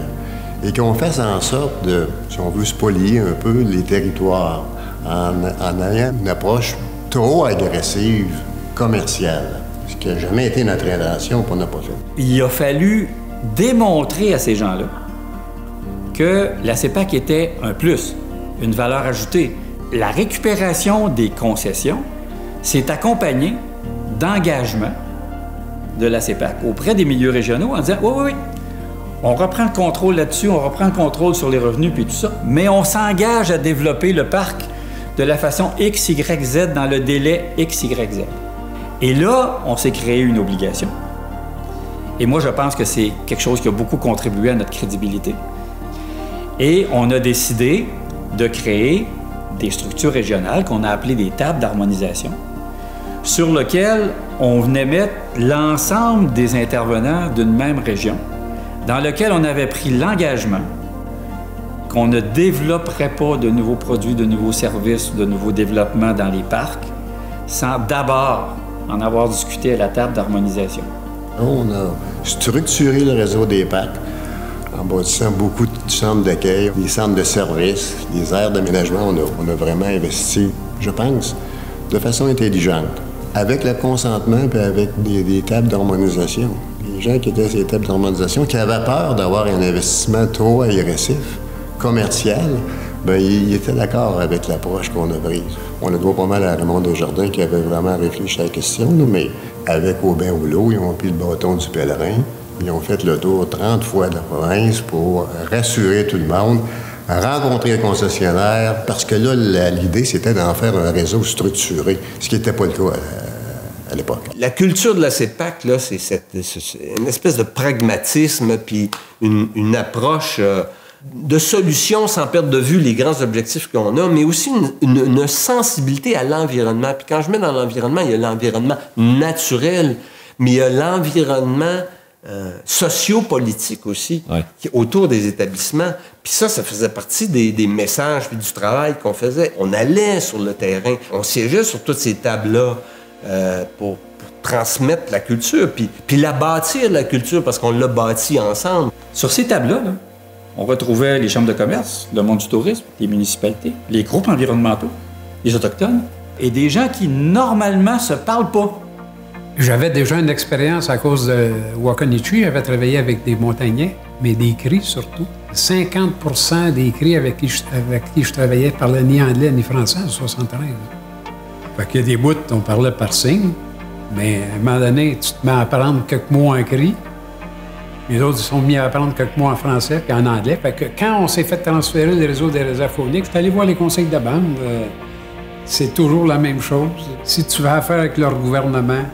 Et qu'on fasse en sorte de, si on veut, spolier un peu les territoires en ayant une approche trop agressive, commerciale. Ce qui n'a jamais été notre intention, qu'on n'a pas fait. Il a fallu démontrer à ces gens-là que la CEPAC était un plus, une valeur ajoutée. La récupération des concessions s'est accompagnée d'engagement de la CEPAC auprès des milieux régionaux en disant « Oui, on reprend le contrôle là-dessus, on reprend le contrôle sur les revenus puis tout ça, mais on s'engage à développer le parc de la façon X, Y, Z dans le délai X, Y, Z. » Et là, on s'est créé une obligation. Et moi, je pense que c'est quelque chose qui a beaucoup contribué à notre crédibilité. Et on a décidé de créer des structures régionales qu'on a appelées des tables d'harmonisation, sur lesquelles on venait mettre l'ensemble des intervenants d'une même région, dans lequel on avait pris l'engagement qu'on ne développerait pas de nouveaux produits, de nouveaux services, de nouveaux développements dans les parcs, sans d'abord en avoir discuté à la table d'harmonisation. On a structuré le réseau des parcs en bâtissant beaucoup de centres d'accueil, des centres de services, des aires d'aménagement. On a vraiment investi, je pense, de façon intelligente, avec le consentement et avec des tables d'harmonisation. Les gens qui étaient à ces tables d'harmonisation, qui avaient peur d'avoir un investissement trop agressif, commercial, bien, ils étaient d'accord avec l'approche qu'on a prise. On le doit pas mal à Raymond Desjardins qui avait vraiment réfléchi à la question, mais avec Aubin Rouleau, ils ont pris le bâton du pèlerin. Ils ont fait le tour 30 fois de la province pour rassurer tout le monde, rencontrer les concessionnaires, parce que là, l'idée, c'était d'en faire un réseau structuré, ce qui n'était pas le cas à l'époque. La culture de la CEPAC, là, c'est une espèce de pragmatisme puis une approche de solution sans perdre de vue les grands objectifs qu'on a, mais aussi une sensibilité à l'environnement. Puis quand je mets dans l'environnement, il y a l'environnement naturel, mais il y a l'environnement sociopolitique aussi, autour des établissements. Puis ça faisait partie des messages puis du travail qu'on faisait. On allait sur le terrain, on siégeait sur toutes ces tables-là pour transmettre la culture, puis la bâtir, la culture, parce qu'on l'a bâtie ensemble. Sur ces tables-là, on retrouvait les chambres de commerce, le monde du tourisme, les municipalités, les groupes environnementaux, les Autochtones, et des gens qui, normalement, se parlent pas. J'avais déjà une expérience à cause de Wakanichi. J'avais travaillé avec des montagnais, mais des cris surtout. 50% des cris avec qui je travaillais parlaient ni anglais ni français en 73. Fait qu'il y a des bouts on parlait par signe, mais à un moment donné, tu te mets à apprendre quelques mots en cri. Les autres se sont mis à apprendre quelques mots en français puis en anglais. Fait que quand on s'est fait transférer le réseau des réserves phoniques, j'étais allé voir les conseils de bande. C'est toujours la même chose. Si tu vas affaire avec leur gouvernement,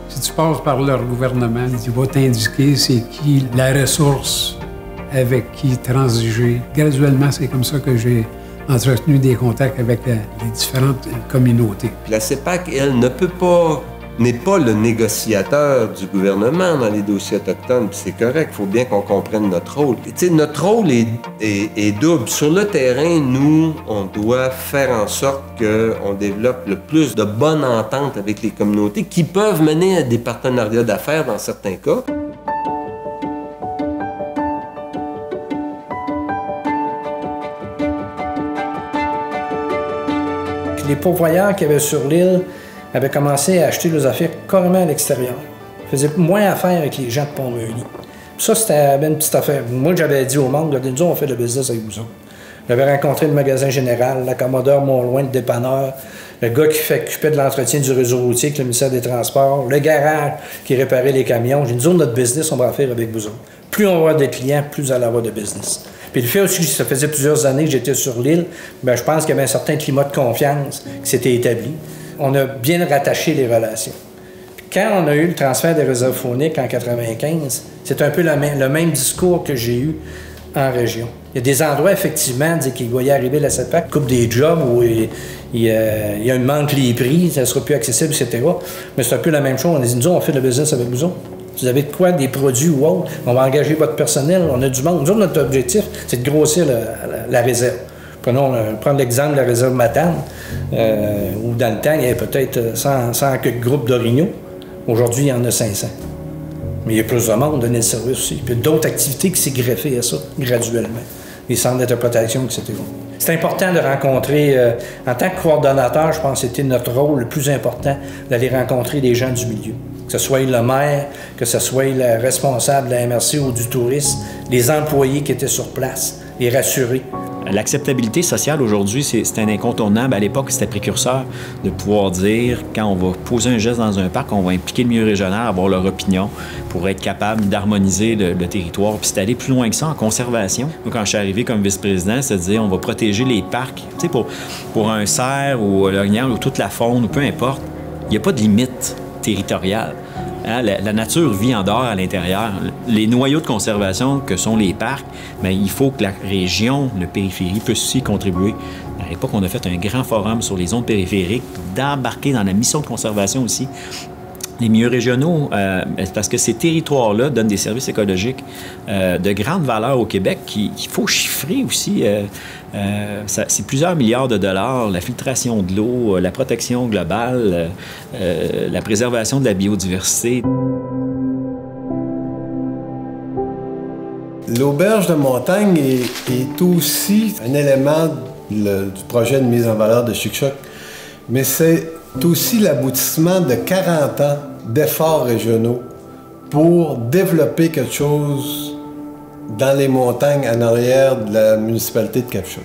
si tu passes par leur gouvernement, ils vont t'indiquer c'est qui la ressource avec qui transiger. Graduellement, c'est comme ça que j'ai entretenu des contacts avec les différentes communautés. La CEPAC, elle, n'est pas le négociateur du gouvernement dans les dossiers autochtones, puis c'est correct, il faut bien qu'on comprenne notre rôle. Notre rôle est double. Sur le terrain, nous, on doit faire en sorte qu'on développe le plus de bonnes ententes avec les communautés qui peuvent mener à des partenariats d'affaires dans certains cas. Les pourvoyeurs qu'il y avait sur l'île avaient commencé à acheter leurs affaires carrément à l'extérieur. Ils faisaient moins affaire avec les gens de Pont-Meuny. Ça, c'était une petite affaire. Moi, j'avais dit au monde, nous, on fait le business avec vous autres. J'avais rencontré le magasin général, l'accommodeur Mont-Loin, le dépanneur, le gars qui s'occupait de l'entretien du réseau routier avec le ministère des Transports, le garage qui réparait les camions. J'ai dit, nous, notre business, on va en faire avec vous autres. Plus on va avoir de clients, plus vous allez avoir de business. Puis le fait aussi que ça faisait plusieurs années que j'étais sur l'île, bien, je pense qu'il y avait un certain climat de confiance qui s'était établi. On a bien rattaché les relations. Puis quand on a eu le transfert des réserves phoniques en 1995, c'est un peu le même discours que j'ai eu en région. Il y a des endroits, effectivement, qu'il va y arriver la CEPAC, coupe des jobs où il y a un manque les prix, ça ne sera plus accessible, etc. Mais c'est un peu la même chose. On a dit, nous, on fait le business avec vous autres. Vous avez de quoi, des produits ou autres, on va engager votre personnel, on a du monde. Nous autres, notre objectif, c'est de grossir la réserve. Prendre l'exemple de la réserve Matane, où dans le temps, il y avait peut-être 100 quelques groupes d'orignaux. Aujourd'hui, il y en a 500. Mais il y a plus de monde, donner le service aussi. Puis d'autres activités qui s'est greffées à ça, graduellement. Les centres d'interprétation, etc. C'est important de rencontrer, en tant que coordonnateur, je pense que c'était notre rôle le plus important, d'aller rencontrer les gens du milieu. Que ce soit le maire, que ce soit le responsable de la MRC ou du tourisme, les employés qui étaient sur place, les rassurer. L'acceptabilité sociale aujourd'hui, c'est un incontournable. À l'époque, c'était précurseur de pouvoir dire, quand on va poser un geste dans un parc, on va impliquer le milieu régional, avoir leur opinion pour être capable d'harmoniser le territoire. Puis c'est aller plus loin que ça en conservation. Moi, quand je suis arrivé comme vice-président, c'est de dire, on va protéger les parcs. Tu sais, pour un cerf ou l'orignal ou toute la faune, ou peu importe, il n'y a pas de limite territoriale. Hein, la nature vit en dehors, à l'intérieur. Les noyaux de conservation que sont les parcs, bien, il faut que la région, le périphérie, puisse aussi contribuer. À l'époque, on a fait un grand forum sur les zones périphériques, d'embarquer dans la mission de conservation aussi. Les milieux régionaux, parce que ces territoires-là donnent des services écologiques de grande valeur au Québec qu'il faut chiffrer aussi. C'est plusieurs milliards de dollars, la filtration de l'eau, la protection globale, la préservation de la biodiversité. L'auberge de montagne est aussi un élément du projet de mise en valeur de Chic-Choc, mais c'est aussi l'aboutissement de 40 ans d'efforts régionaux pour développer quelque chose dans les montagnes en arrière de la municipalité de Cap-Chaude.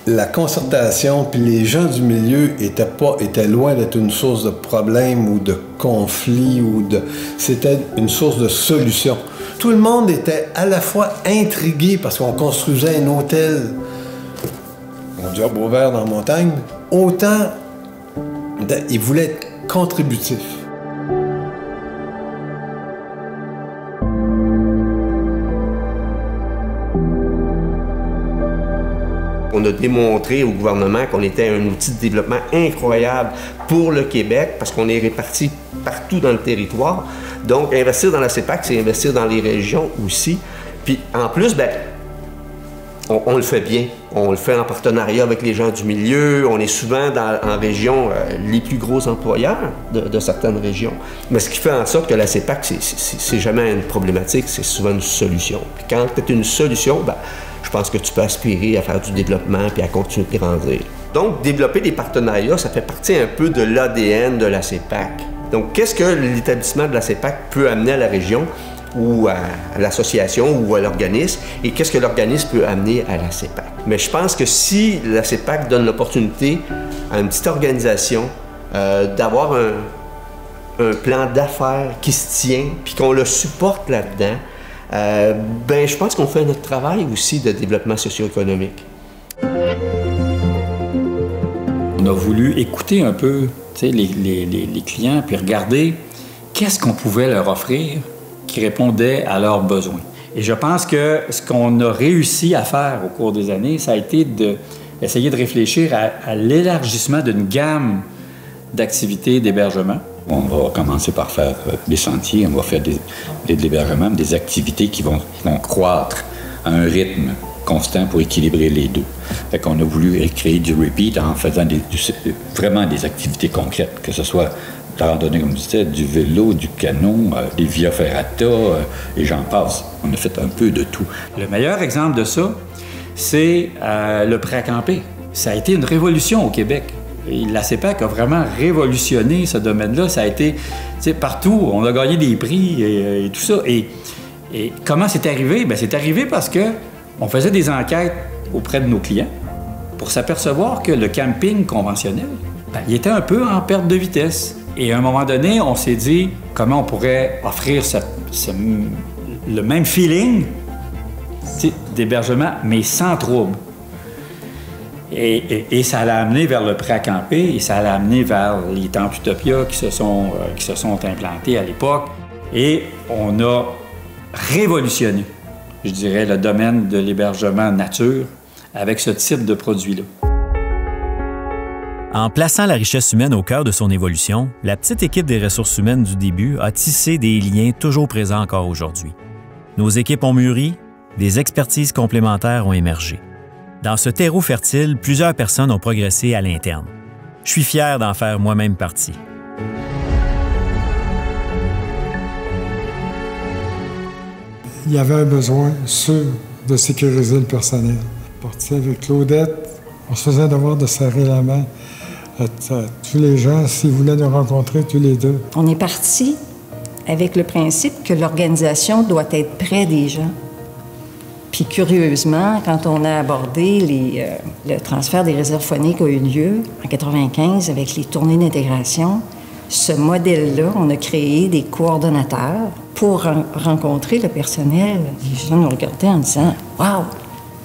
La concertation puis les gens du milieu étaient loin d'être une source de problème ou de conflit c'était une source de solution. Tout le monde était à la fois intrigué parce qu'on construisait un hôtel, on dit Beauvert dans la montagne, autant ils voulaient être contributifs. On a démontré au gouvernement qu'on était un outil de développement incroyable pour le Québec parce qu'on est répartis partout dans le territoire. Donc, investir dans la CEPAC, c'est investir dans les régions aussi. Puis, en plus, bien, on le fait bien. On le fait en partenariat avec les gens du milieu. On est souvent en région les plus gros employeurs de certaines régions. Mais ce qui fait en sorte que la CEPAC, c'est jamais une problématique, c'est souvent une solution. Puis quand tu as une solution, bien, je pense que tu peux aspirer à faire du développement puis à continuer de grandir. Donc, développer des partenariats, ça fait partie un peu de l'ADN de la CEPAC. Donc, qu'est-ce que l'établissement de la CEPAC peut amener à la région ou à l'association ou à l'organisme, et qu'est-ce que l'organisme peut amener à la CEPAC? Mais je pense que si la CEPAC donne l'opportunité à une petite organisation d'avoir un plan d'affaires qui se tient, puis qu'on le supporte là-dedans, ben, je pense qu'on fait notre travail aussi de développement socio-économique. On a voulu écouter un peu les clients, puis regarder qu'est-ce qu'on pouvait leur offrir qui répondait à leurs besoins. Et je pense que ce qu'on a réussi à faire au cours des années, ça a été d'essayer de réfléchir à l'élargissement d'une gamme d'activités d'hébergement. On va commencer par faire des sentiers, on va faire de l'hébergement, des activités qui vont croître à un rythme constant pour équilibrer les deux. Fait qu'on a voulu créer du repeat en faisant vraiment des activités concrètes, que ce soit la randonnée, comme je disais, du vélo, du canot, des via ferrata, et j'en passe. On a fait un peu de tout. Le meilleur exemple de ça, c'est le prêt à camper. Ça a été une révolution au Québec. Et la CEPAC a vraiment révolutionné ce domaine-là. Ça a été, tu sais, partout. On a gagné des prix et tout ça. Et comment c'est arrivé? Bien, c'est arrivé parce que on faisait des enquêtes auprès de nos clients pour s'apercevoir que le camping conventionnel, bien, il était un peu en perte de vitesse. Et à un moment donné, on s'est dit comment on pourrait offrir le même feeling d'hébergement, mais sans trouble. Et ça l'a amené vers le prêt à camper et ça l'a amené vers les tentes Utopia qui se sont implantés à l'époque. Et on a révolutionné, je dirais, le domaine de l'hébergement nature avec ce type de produit-là. En plaçant la richesse humaine au cœur de son évolution, la petite équipe des ressources humaines du début a tissé des liens toujours présents encore aujourd'hui. Nos équipes ont mûri, des expertises complémentaires ont émergé. Dans ce terreau fertile, plusieurs personnes ont progressé à l'interne. Je suis fier d'en faire moi-même partie. Il y avait un besoin sûr de sécuriser le personnel. Parti avec Claudette, on se faisait devoir de serrer la main à tous les gens s'ils voulaient nous rencontrer tous les deux. On est parti avec le principe que l'organisation doit être près des gens. Puis curieusement, quand on a abordé le transfert des réserves phoniques a eu lieu en 1995 avec les tournées d'intégration, ce modèle-là, on a créé des coordonnateurs pour rencontrer le personnel. Les gens nous regardaient en disant « Wow! »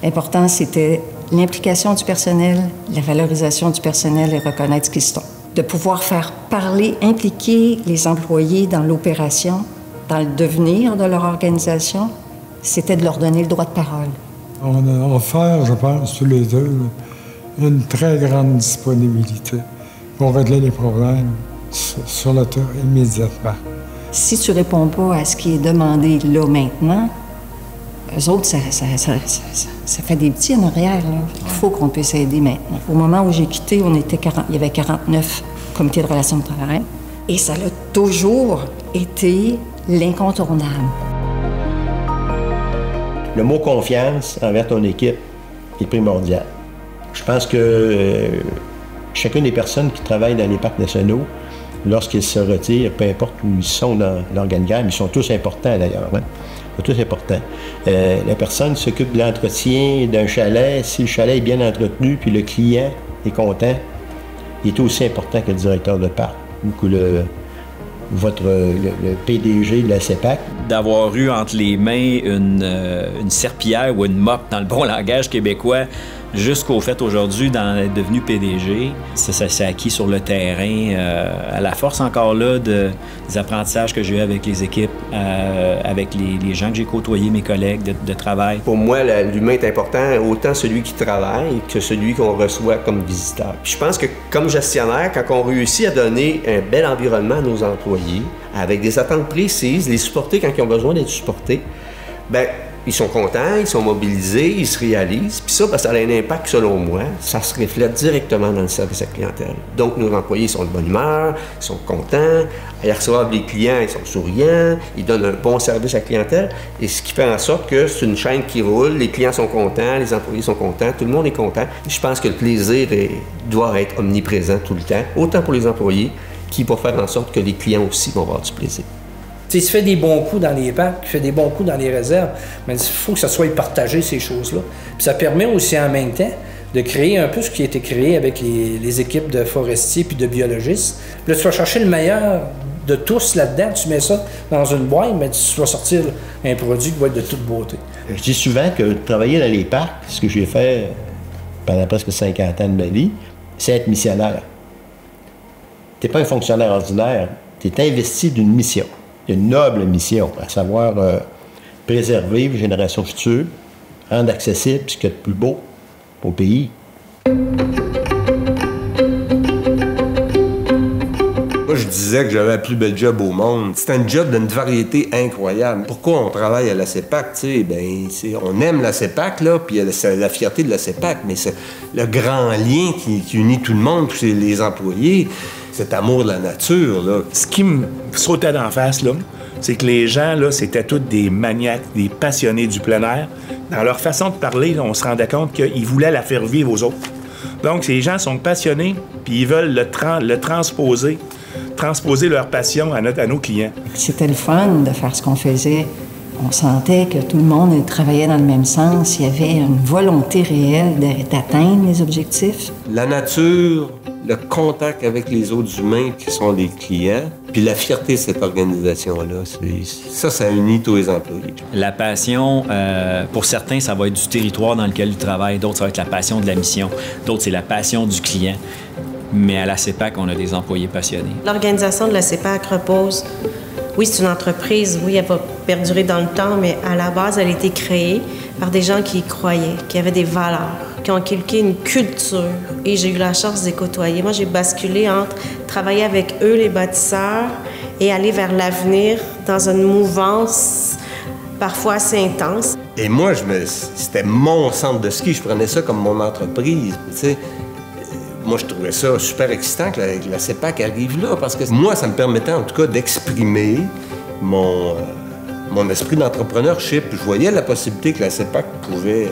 L'important, c'était l'implication du personnel, la valorisation du personnel et reconnaître ce qu'ils sont. De pouvoir faire parler, impliquer les employés dans l'opération, dans le devenir de leur organisation, c'était de leur donner le droit de parole. On a offert, je pense, tous les deux, une très grande disponibilité pour régler les problèmes sur le terrain immédiatement. Si tu ne réponds pas à ce qui est demandé là maintenant, eux autres, ça fait des petits en arrière. Là. Il faut qu'on puisse aider maintenant. Au moment où j'ai quitté, il y avait 49 comités de relations de travail et ça a toujours été l'incontournable. Le mot confiance envers ton équipe est primordial. Je pense que chacune des personnes qui travaillent dans les parcs nationaux, lorsqu'ils se retirent, peu importe où ils sont dans l'organigramme, ils sont tous importants d'ailleurs. Hein? Ils sont tous importants. La personne qui s'occupe de l'entretien d'un chalet, si le chalet est bien entretenu puis le client est content, il est aussi important que le directeur de parc ou que le PDG de la CEPAC. D'avoir eu entre les mains une serpillière ou une mop dans le bon langage québécois jusqu'au fait aujourd'hui d'être devenu PDG, ça s'est acquis sur le terrain, à la force encore là des apprentissages que j'ai eu avec les équipes, avec les gens que j'ai côtoyés, mes collègues de travail. Pour moi, l'humain est important, autant celui qui travaille que celui qu'on reçoit comme visiteur. Puis je pense que comme gestionnaire, quand on réussit à donner un bel environnement à nos employés, avec des attentes précises, les supporter quand ils ont besoin d'être supportés, bien, ils sont contents, ils sont mobilisés, ils se réalisent. Puis ça, ça a un impact, selon moi, ça se reflète directement dans le service à la clientèle. Donc, nos employés sont de bonne humeur, ils sont contents, ils reçoivent les clients, ils sont souriants, ils donnent un bon service à la clientèle. Et ce qui fait en sorte que c'est une chaîne qui roule, les clients sont contents, les employés sont contents, tout le monde est content. Je pense que le plaisir doit être omniprésent tout le temps, autant pour les employés qui va faire en sorte que les clients aussi vont avoir du plaisir. Tu sais, tu fais des bons coups dans les parcs, tu fais des bons coups dans les réserves, mais il faut que ça soit partagé, ces choses-là. Puis ça permet aussi en même temps de créer un peu ce qui a été créé avec les équipes de forestiers puis de biologistes. Puis là, tu vas chercher le meilleur de tous là-dedans, tu mets ça dans une boîte, mais tu vas sortir un produit qui va être de toute beauté. Je dis souvent que travailler dans les parcs, ce que j'ai fait pendant presque 50 ans de ma vie, c'est être missionnaire. Tu n'es pas un fonctionnaire ordinaire, tu es investi d'une mission, une noble mission, à savoir préserver les générations futures, rendre accessible ce qu'il y a de plus beau au pays. Moi, je disais que j'avais la plus belle job au monde. C'est un job d'une variété incroyable. Pourquoi on travaille à la CEPAC? On aime la CEPAC, là, puis c'est la fierté de la CEPAC, mais c'est le grand lien qui unit tout le monde, puis les employés, cet amour de la nature, là. Ce qui me sautait d'en face, là, c'est que les gens, là, c'était tous des maniaques, des passionnés du plein air. Dans leur façon de parler, là, on se rendait compte qu'ils voulaient la faire vivre aux autres. Donc, ces gens sont passionnés, puis ils veulent le transposer leur passion à nos clients. C'était le fun de faire ce qu'on faisait. On sentait que tout le monde travaillait dans le même sens. Il y avait une volonté réelle d'atteindre les objectifs. La nature, le contact avec les autres humains qui sont les clients, puis la fierté de cette organisation-là, ça unit tous les employés. La passion, pour certains, ça va être du territoire dans lequel ils travaillent. D'autres, ça va être la passion de la mission. D'autres, c'est la passion du client. Mais à la CEPAC, on a des employés passionnés. L'organisation de la CEPAC repose, oui, c'est une entreprise, oui, elle va perdurer dans le temps, mais à la base, elle a été créée par des gens qui y croyaient, qui avaient des valeurs, qui ont inculqué une culture. Et j'ai eu la chance de les côtoyer. Moi, j'ai basculé entre travailler avec eux, les bâtisseurs, et aller vers l'avenir dans une mouvance parfois assez intense. Et moi, c'était mon centre de ski. Je prenais ça comme mon entreprise, tu sais. Moi, je trouvais ça super excitant que la CEPAC arrive là, parce que moi, ça me permettait en tout cas d'exprimer mon esprit d'entrepreneurship. Je voyais la possibilité que la CEPAC pouvait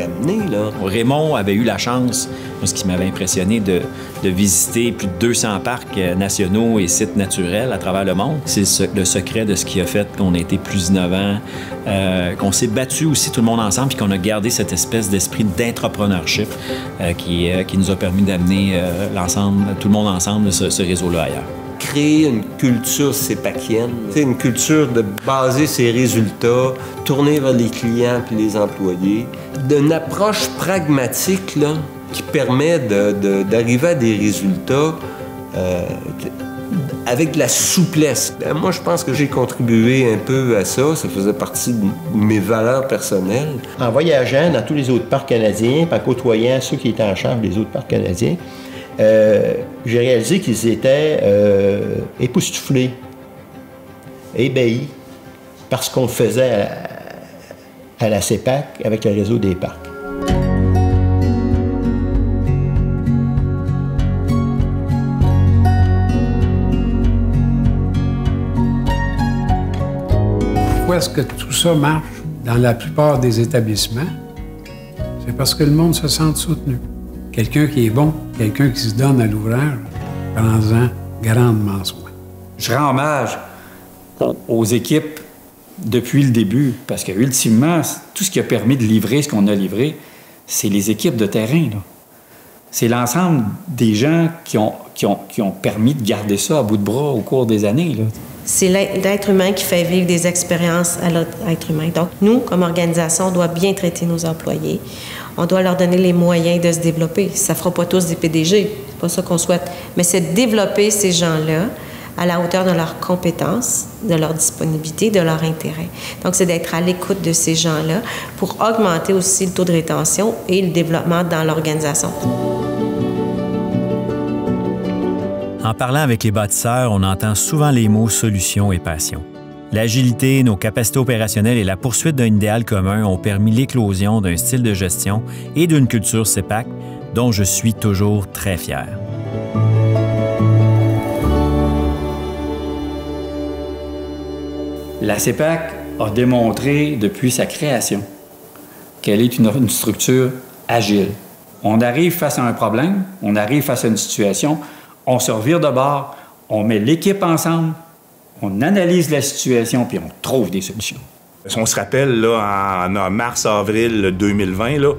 amener, là. Raymond avait eu la chance, ce qui m'avait impressionné, de visiter plus de 200 parcs nationaux et sites naturels à travers le monde. C'est le secret de ce qui a fait qu'on a été plus innovant, qu'on s'est battu aussi tout le monde ensemble, puis qu'on a gardé cette espèce d'esprit d'entrepreneurship qui nous a permis d'amener tout le monde ensemble, ce réseau-là ailleurs. Créer une culture sépacienne, une culture de baser ses résultats, tourner vers les clients puis les employés, d'une approche pragmatique là, qui permet d'arriver à des résultats avec de la souplesse. Moi, je pense que j'ai contribué un peu à ça. Ça faisait partie de mes valeurs personnelles. En voyageant dans tous les autres parcs canadiens, en côtoyant ceux qui étaient en charge des autres parcs canadiens, j'ai réalisé qu'ils étaient époustouflés, ébahis par ce qu'on faisait à la CEPAC avec le réseau des parcs. Pourquoi est-ce que tout ça marche dans la plupart des établissements? C'est parce que le monde se sent soutenu. Quelqu'un qui est bon, quelqu'un qui se donne à l'ouvrage, prends-en grandement soin. Je rends hommage aux équipes depuis le début, parce que ultimement, tout ce qui a permis de livrer ce qu'on a livré, c'est les équipes de terrain, là. C'est l'ensemble des gens qui ont permis de garder ça à bout de bras au cours des années, là. C'est l'être humain qui fait vivre des expériences à l'autre être humain. Donc, nous, comme organisation, on doit bien traiter nos employés. On doit leur donner les moyens de se développer. Ça ne fera pas tous des PDG, c'est pas ça qu'on souhaite. Mais c'est de développer ces gens-là à la hauteur de leurs compétences, de leur disponibilité, de leur intérêt. Donc, c'est d'être à l'écoute de ces gens-là pour augmenter aussi le taux de rétention et le développement dans l'organisation. En parlant avec les bâtisseurs, on entend souvent les mots « solution » et « passion ». L'agilité, nos capacités opérationnelles et la poursuite d'un idéal commun ont permis l'éclosion d'un style de gestion et d'une culture CEPAC dont je suis toujours très fier. La CEPAC a démontré depuis sa création qu'elle est une structure agile. On arrive face à un problème, on arrive face à une situation, on se revire de bord, on met l'équipe ensemble, on analyse la situation, puis on trouve des solutions. On se rappelle, là, en mars-avril 2020, là,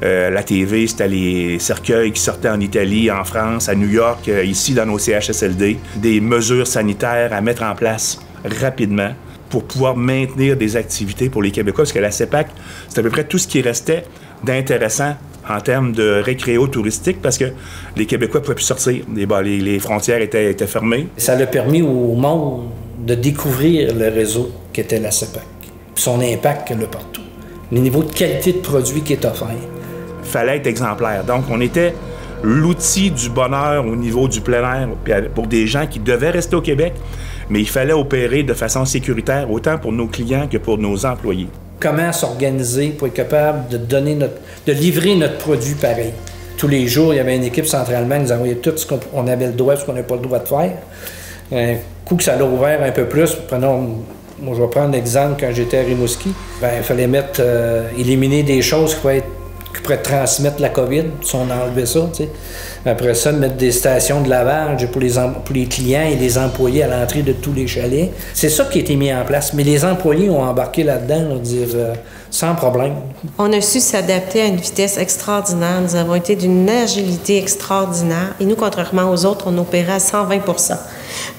la TV, c'était les cercueils qui sortaient en Italie, en France, à New York, ici dans nos CHSLD. Des mesures sanitaires à mettre en place rapidement pour pouvoir maintenir des activités pour les Québécois, parce que la CEPAC, c'est à peu près tout ce qui restait d'intéressant en termes de récréo-touristique, parce que les Québécois ne pouvaient plus sortir. Les frontières étaient fermées. Ça a permis au monde de découvrir le réseau qu'était la CEPAC, puis son impact qu'elle a partout, le niveau de qualité de produit qui est offert. Il fallait être exemplaire. Donc, on était l'outil du bonheur au niveau du plein air pour des gens qui devaient rester au Québec, mais il fallait opérer de façon sécuritaire, autant pour nos clients que pour nos employés. Comment s'organiser pour être capable de livrer notre produit pareil. Tous les jours, il y avait une équipe centralement qui nous envoyait tout ce qu'on avait le droit, ce qu'on n'avait pas le droit de faire. Un coup que ça l'a ouvert un peu plus, moi je vais prendre l'exemple quand j'étais à Rimouski, il fallait éliminer des choses qui pourraient transmettre la COVID, si on enlevait ça, tu sais. Après ça, de mettre des stations de lavage pour les clients et les employés à l'entrée de tous les chalets. C'est ça qui a été mis en place. Mais les employés ont embarqué là-dedans, sans problème. On a su s'adapter à une vitesse extraordinaire. Nous avons été d'une agilité extraordinaire. Et nous, contrairement aux autres, on opérait à 120 %.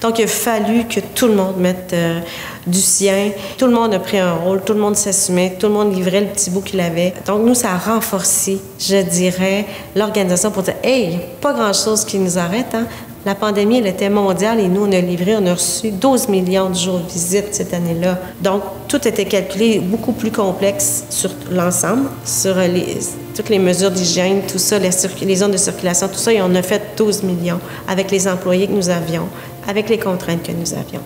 Donc, il a fallu que tout le monde mette du sien. Tout le monde a pris un rôle, tout le monde s'assumait, tout le monde livrait le petit bout qu'il avait. Donc, nous, ça a renforcé, je dirais, l'organisation pour dire « Hey, il n'y a pas grand-chose qui nous arrête, hein? » La pandémie, elle était mondiale et nous, on a reçu 12 millions de jours de visite cette année-là. Donc, tout était calculé beaucoup plus complexe sur l'ensemble, sur toutes les mesures d'hygiène, tout ça, les zones de circulation, tout ça, et on a fait 12 millions avec les employés que nous avions, avec les contraintes que nous avions.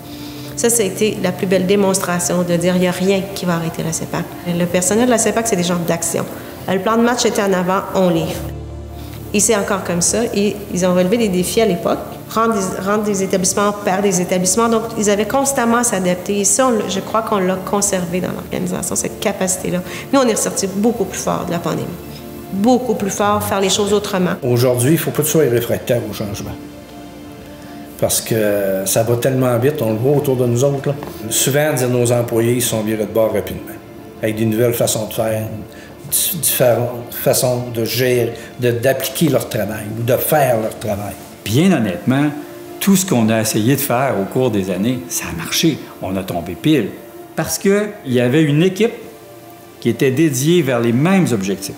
Ça a été la plus belle démonstration de dire qu'il n'y a rien qui va arrêter la CEPAC. Le personnel de la CEPAC, c'est des gens d'action. Le plan de match était en avant, on livre. Et c'est encore comme ça. Et ils ont relevé des défis à l'époque, rendre des établissements par des établissements. Donc, ils avaient constamment à s'adapter. Et ça, je crois qu'on l'a conservé dans l'organisation, cette capacité-là. Nous, on est ressortis beaucoup plus fort de la pandémie. Beaucoup plus fort, faire les choses autrement. Aujourd'hui, il ne faut pas que tu sois réfractaire au changement. Parce que ça va tellement vite, on le voit autour de nous autres. Là. Souvent, dire nos employés, ils sont virés de bord rapidement, avec des nouvelles façons de faire, différentes façons de gérer, d'appliquer leur travail ou de faire leur travail. Bien honnêtement, tout ce qu'on a essayé de faire au cours des années, ça a marché. On a tombé pile. Parce qu'il y avait une équipe qui était dédiée vers les mêmes objectifs.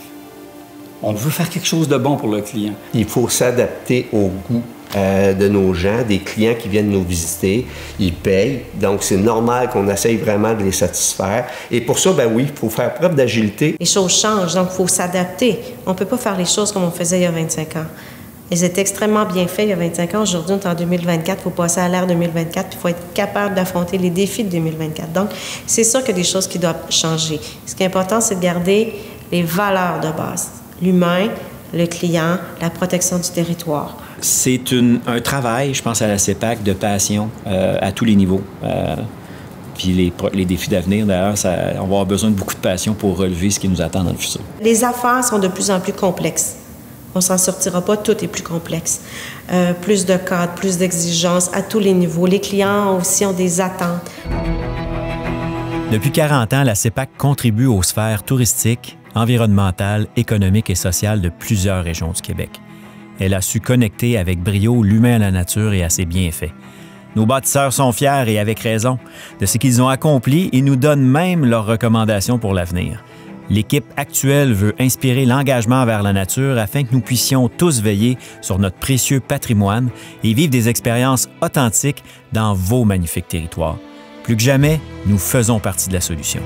On veut faire quelque chose de bon pour le client. Il faut s'adapter au goût de nos gens, des clients qui viennent nous visiter. Ils payent, donc c'est normal qu'on essaye vraiment de les satisfaire. Et pour ça, ben oui, il faut faire preuve d'agilité. Les choses changent, donc il faut s'adapter. On ne peut pas faire les choses comme on faisait il y a 25 ans. Ils étaient extrêmement bien faits il y a 25 ans. Aujourd'hui, on est en 2024. Il faut passer à l'ère 2024. Il faut être capable d'affronter les défis de 2024. Donc, c'est sûr qu'il y a des choses qui doivent changer. Ce qui est important, c'est de garder les valeurs de base. L'humain, le client, la protection du territoire. C'est un travail, je pense, à la CEPAC de passion à tous les niveaux. Puis les défis d'avenir, d'ailleurs, on va avoir besoin de beaucoup de passion pour relever ce qui nous attend dans le futur. Les affaires sont de plus en plus complexes. On ne s'en sortira pas, tout est plus complexe. Plus de cadres, plus d'exigences à tous les niveaux. Les clients aussi ont des attentes. Depuis 40 ans, la CEPAC contribue aux sphères touristiques, environnementales, économiques et sociales de plusieurs régions du Québec. Elle a su connecter avec brio l'humain à la nature et à ses bienfaits. Nos bâtisseurs sont fiers, et avec raison, de ce qu'ils ont accompli et nous donnent même leurs recommandations pour l'avenir. L'équipe actuelle veut inspirer l'engagement vers la nature afin que nous puissions tous veiller sur notre précieux patrimoine et vivre des expériences authentiques dans vos magnifiques territoires. Plus que jamais, nous faisons partie de la solution.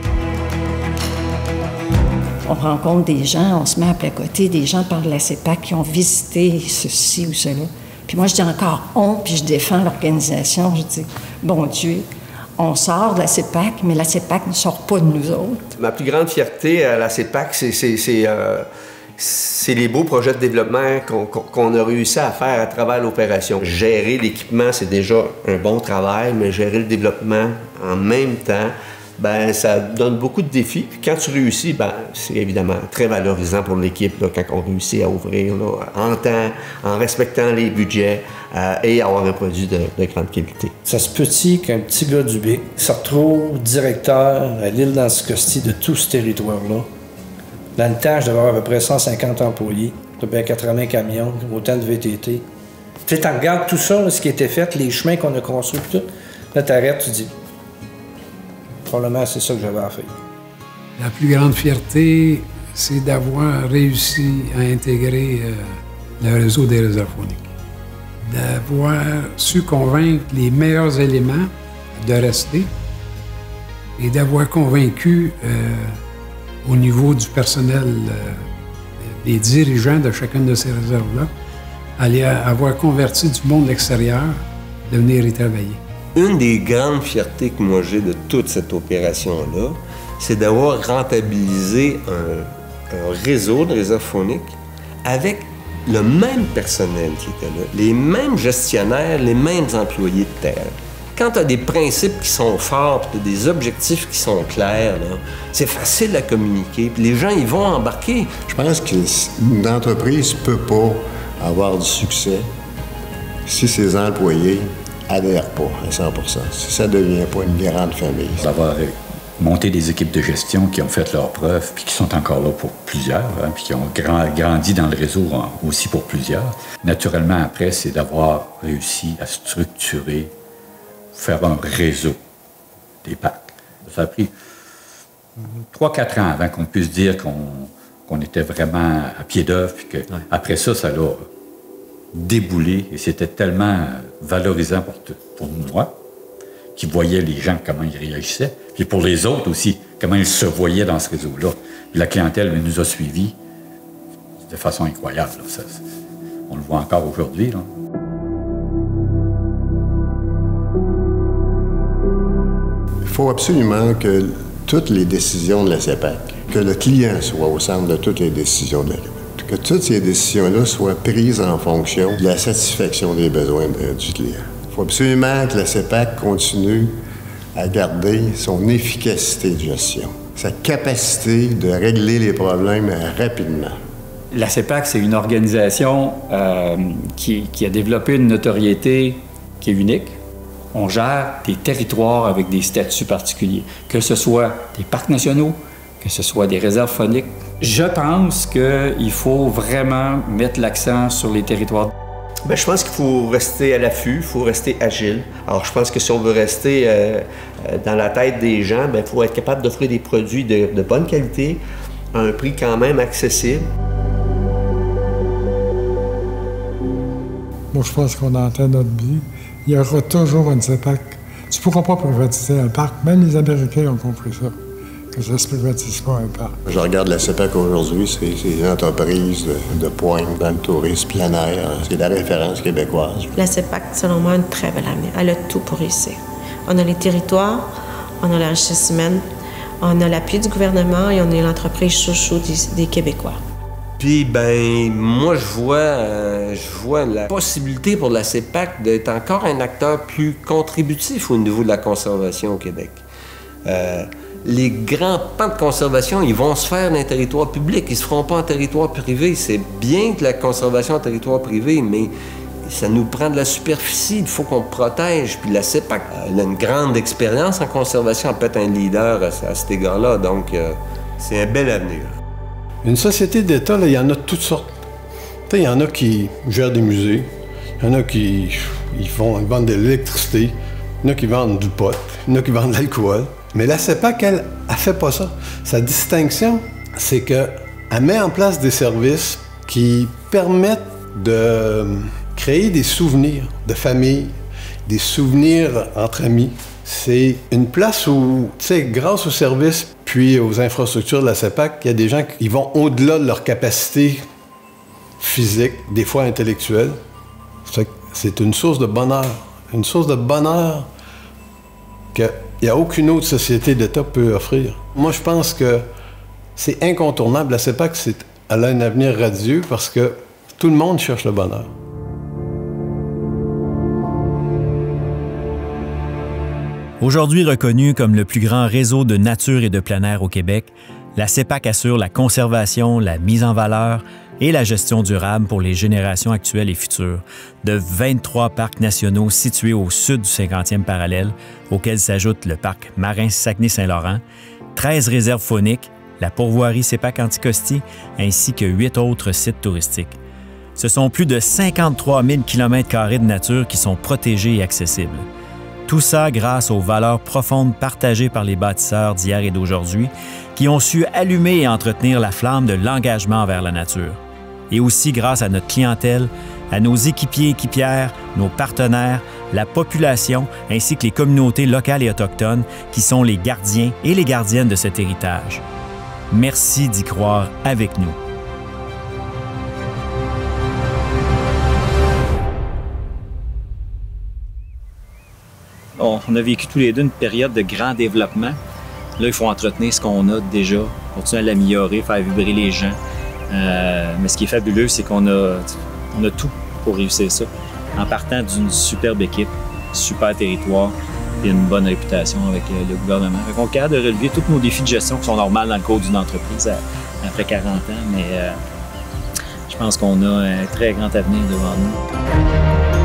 On rencontre des gens, on se met à placoter, des gens par la CEPAC qui ont visité ceci ou cela. Puis moi, je dis encore « on », puis je défends l'organisation. Je dis « bon Dieu, on sort de la CEPAC, mais la CEPAC ne sort pas de nous autres. » Ma plus grande fierté à la CEPAC, c'est les beaux projets de développement qu'on a réussi à faire à travers l'opération. Gérer l'équipement, c'est déjà un bon travail, mais gérer le développement en même temps, ben ça donne beaucoup de défis. Puis quand tu réussis, ben c'est évidemment très valorisant pour l'équipe là, quand on réussit à ouvrir là, en temps, en respectant les budgets et avoir un produit de grande qualité. Ça se peut-il qu'un petit gars du Bic se retrouve directeur à l'île d'Anticosti de tout ce territoire-là. Dans le temps, je devais avoir à peu près 150 employés, bien 80 camions, autant de VTT. Tu sais, tu regardes tout ça, là, ce qui était fait, les chemins qu'on a construits, tout. Là, tu arrêtes, tu dis, probablement, c'est ça que j'avais à faire. La plus grande fierté, c'est d'avoir réussi à intégrer le réseau des réserves phoniques. D'avoir su convaincre les meilleurs éléments de rester et d'avoir convaincu au niveau du personnel, les dirigeants de chacune de ces réserves-là, à avoir converti du monde extérieur de venir y travailler. Une des grandes fiertés que moi j'ai de toute cette opération-là, c'est d'avoir rentabilisé un réseau de réserves phoniques avec le même personnel qui était là, les mêmes gestionnaires, les mêmes employés de terre. Quand tu as des principes qui sont forts, tu as des objectifs qui sont clairs, c'est facile à communiquer, puis les gens, ils vont embarquer. Je pense qu'une entreprise ne peut pas avoir du succès si ses employés n'adhèrent pas à 100 %, si ça ne devient pas une grande famille. D'avoir monté des équipes de gestion qui ont fait leurs preuves, puis qui sont encore là pour plusieurs, hein, puis qui ont grandi dans le réseau aussi pour plusieurs. Naturellement, après, c'est d'avoir réussi à structurer, faire un réseau des parcs. Ça a pris 3-4 ans avant qu'on puisse dire qu'on était vraiment à pied d'œuvre, puis qu'après ça, ça l'a déboulé, et c'était tellement valorisant pour moi, qui voyaient les gens, comment ils réagissaient, puis pour les autres aussi, comment ils se voyaient dans ce réseau-là. Puis la clientèle nous a suivis de façon incroyable. Là. On le voit encore aujourd'hui. Là. Il faut absolument que toutes les décisions de la CEPAC, que le client soit au centre de toutes les décisions de la CEPAC, que toutes ces décisions-là soient prises en fonction de la satisfaction des besoins du client. Il faut absolument que la CEPAC continue à garder son efficacité de gestion, sa capacité de régler les problèmes rapidement. La CEPAC, c'est une organisation qui a développé une notoriété qui est unique. On gère des territoires avec des statuts particuliers, que ce soit des parcs nationaux, que ce soit des réserves phoniques. Je pense qu'il faut vraiment mettre l'accent sur les territoires. Bien, je pense qu'il faut rester à l'affût, il faut rester agile. Alors, je pense que si on veut rester dans la tête des gens, bien, il faut être capable d'offrir des produits de bonne qualité à un prix quand même accessible. Moi, je pense qu'on entend notre vie. Il y aura toujours une CEPAC. Tu ne pourras pas privatiser un parc. Même les Américains ont compris ça, que ça ne se privatise pas un parc. Je regarde la CEPAC aujourd'hui, c'est une entreprise de pointe dans le tourisme plein air. C'est la référence québécoise. La CEPAC, selon moi, a une très belle avenir. Elle a tout pour réussir. On a les territoires, on a la richesse humaine, on a l'appui du gouvernement et on est l'entreprise chouchou des Québécois. Puis, ben, moi, je vois la possibilité pour la CEPAC d'être encore un acteur plus contributif au niveau de la conservation au Québec. Les grands pans de conservation, ils vont se faire dans un territoire public, ils ne se feront pas en territoire privé. C'est bien que la conservation en territoire privé, mais ça nous prend de la superficie, il faut qu'on protège. Puis la CEPAC, elle a une grande expérience en conservation, elle peut être un leader à cet égard-là, donc c'est un bel avenir. Une société d'État, il y en a de toutes sortes. Il y en a qui gèrent des musées, il y en a qui vendent de l'électricité, il y en a qui vendent du pot, il y en a qui vendent de l'alcool. Mais la CEPAC, elle ne fait pas ça. Sa distinction, c'est qu'elle met en place des services qui permettent de créer des souvenirs de famille, des souvenirs entre amis. C'est une place où, tu sais, grâce aux services puis aux infrastructures de la CEPAC, il y a des gens qui vont au-delà de leur capacité physique, des fois intellectuelle. C'est une source de bonheur. Une source de bonheur qu'il n'y a aucune autre société d'État peut offrir. Moi, je pense que c'est incontournable. La CEPAC, elle a un avenir radieux parce que tout le monde cherche le bonheur. Aujourd'hui reconnue comme le plus grand réseau de nature et de plein air au Québec, la CEPAC assure la conservation, la mise en valeur et la gestion durable pour les générations actuelles et futures de 23 parcs nationaux situés au sud du 50e parallèle, auxquels s'ajoute le parc marin Saguenay-Saint-Laurent, 13 réserves fauniques, la pourvoirie CEPAC Anticosti, ainsi que 8 autres sites touristiques. Ce sont plus de 53 000 km² de nature qui sont protégés et accessibles. Tout ça grâce aux valeurs profondes partagées par les bâtisseurs d'hier et d'aujourd'hui qui ont su allumer et entretenir la flamme de l'engagement envers la nature. Et aussi grâce à notre clientèle, à nos équipiers et équipières, nos partenaires, la population ainsi que les communautés locales et autochtones qui sont les gardiens et les gardiennes de cet héritage. Merci d'y croire avec nous. On a vécu tous les deux une période de grand développement. Là, il faut entretenir ce qu'on a déjà, continuer à l'améliorer, faire vibrer les gens. Mais ce qui est fabuleux, c'est qu'on a tout pour réussir ça. En partant d'une superbe équipe, super territoire et une bonne réputation avec le gouvernement. On est capable de relever tous nos défis de gestion qui sont normaux dans le cours d'une entreprise après 40 ans, mais je pense qu'on a un très grand avenir devant nous.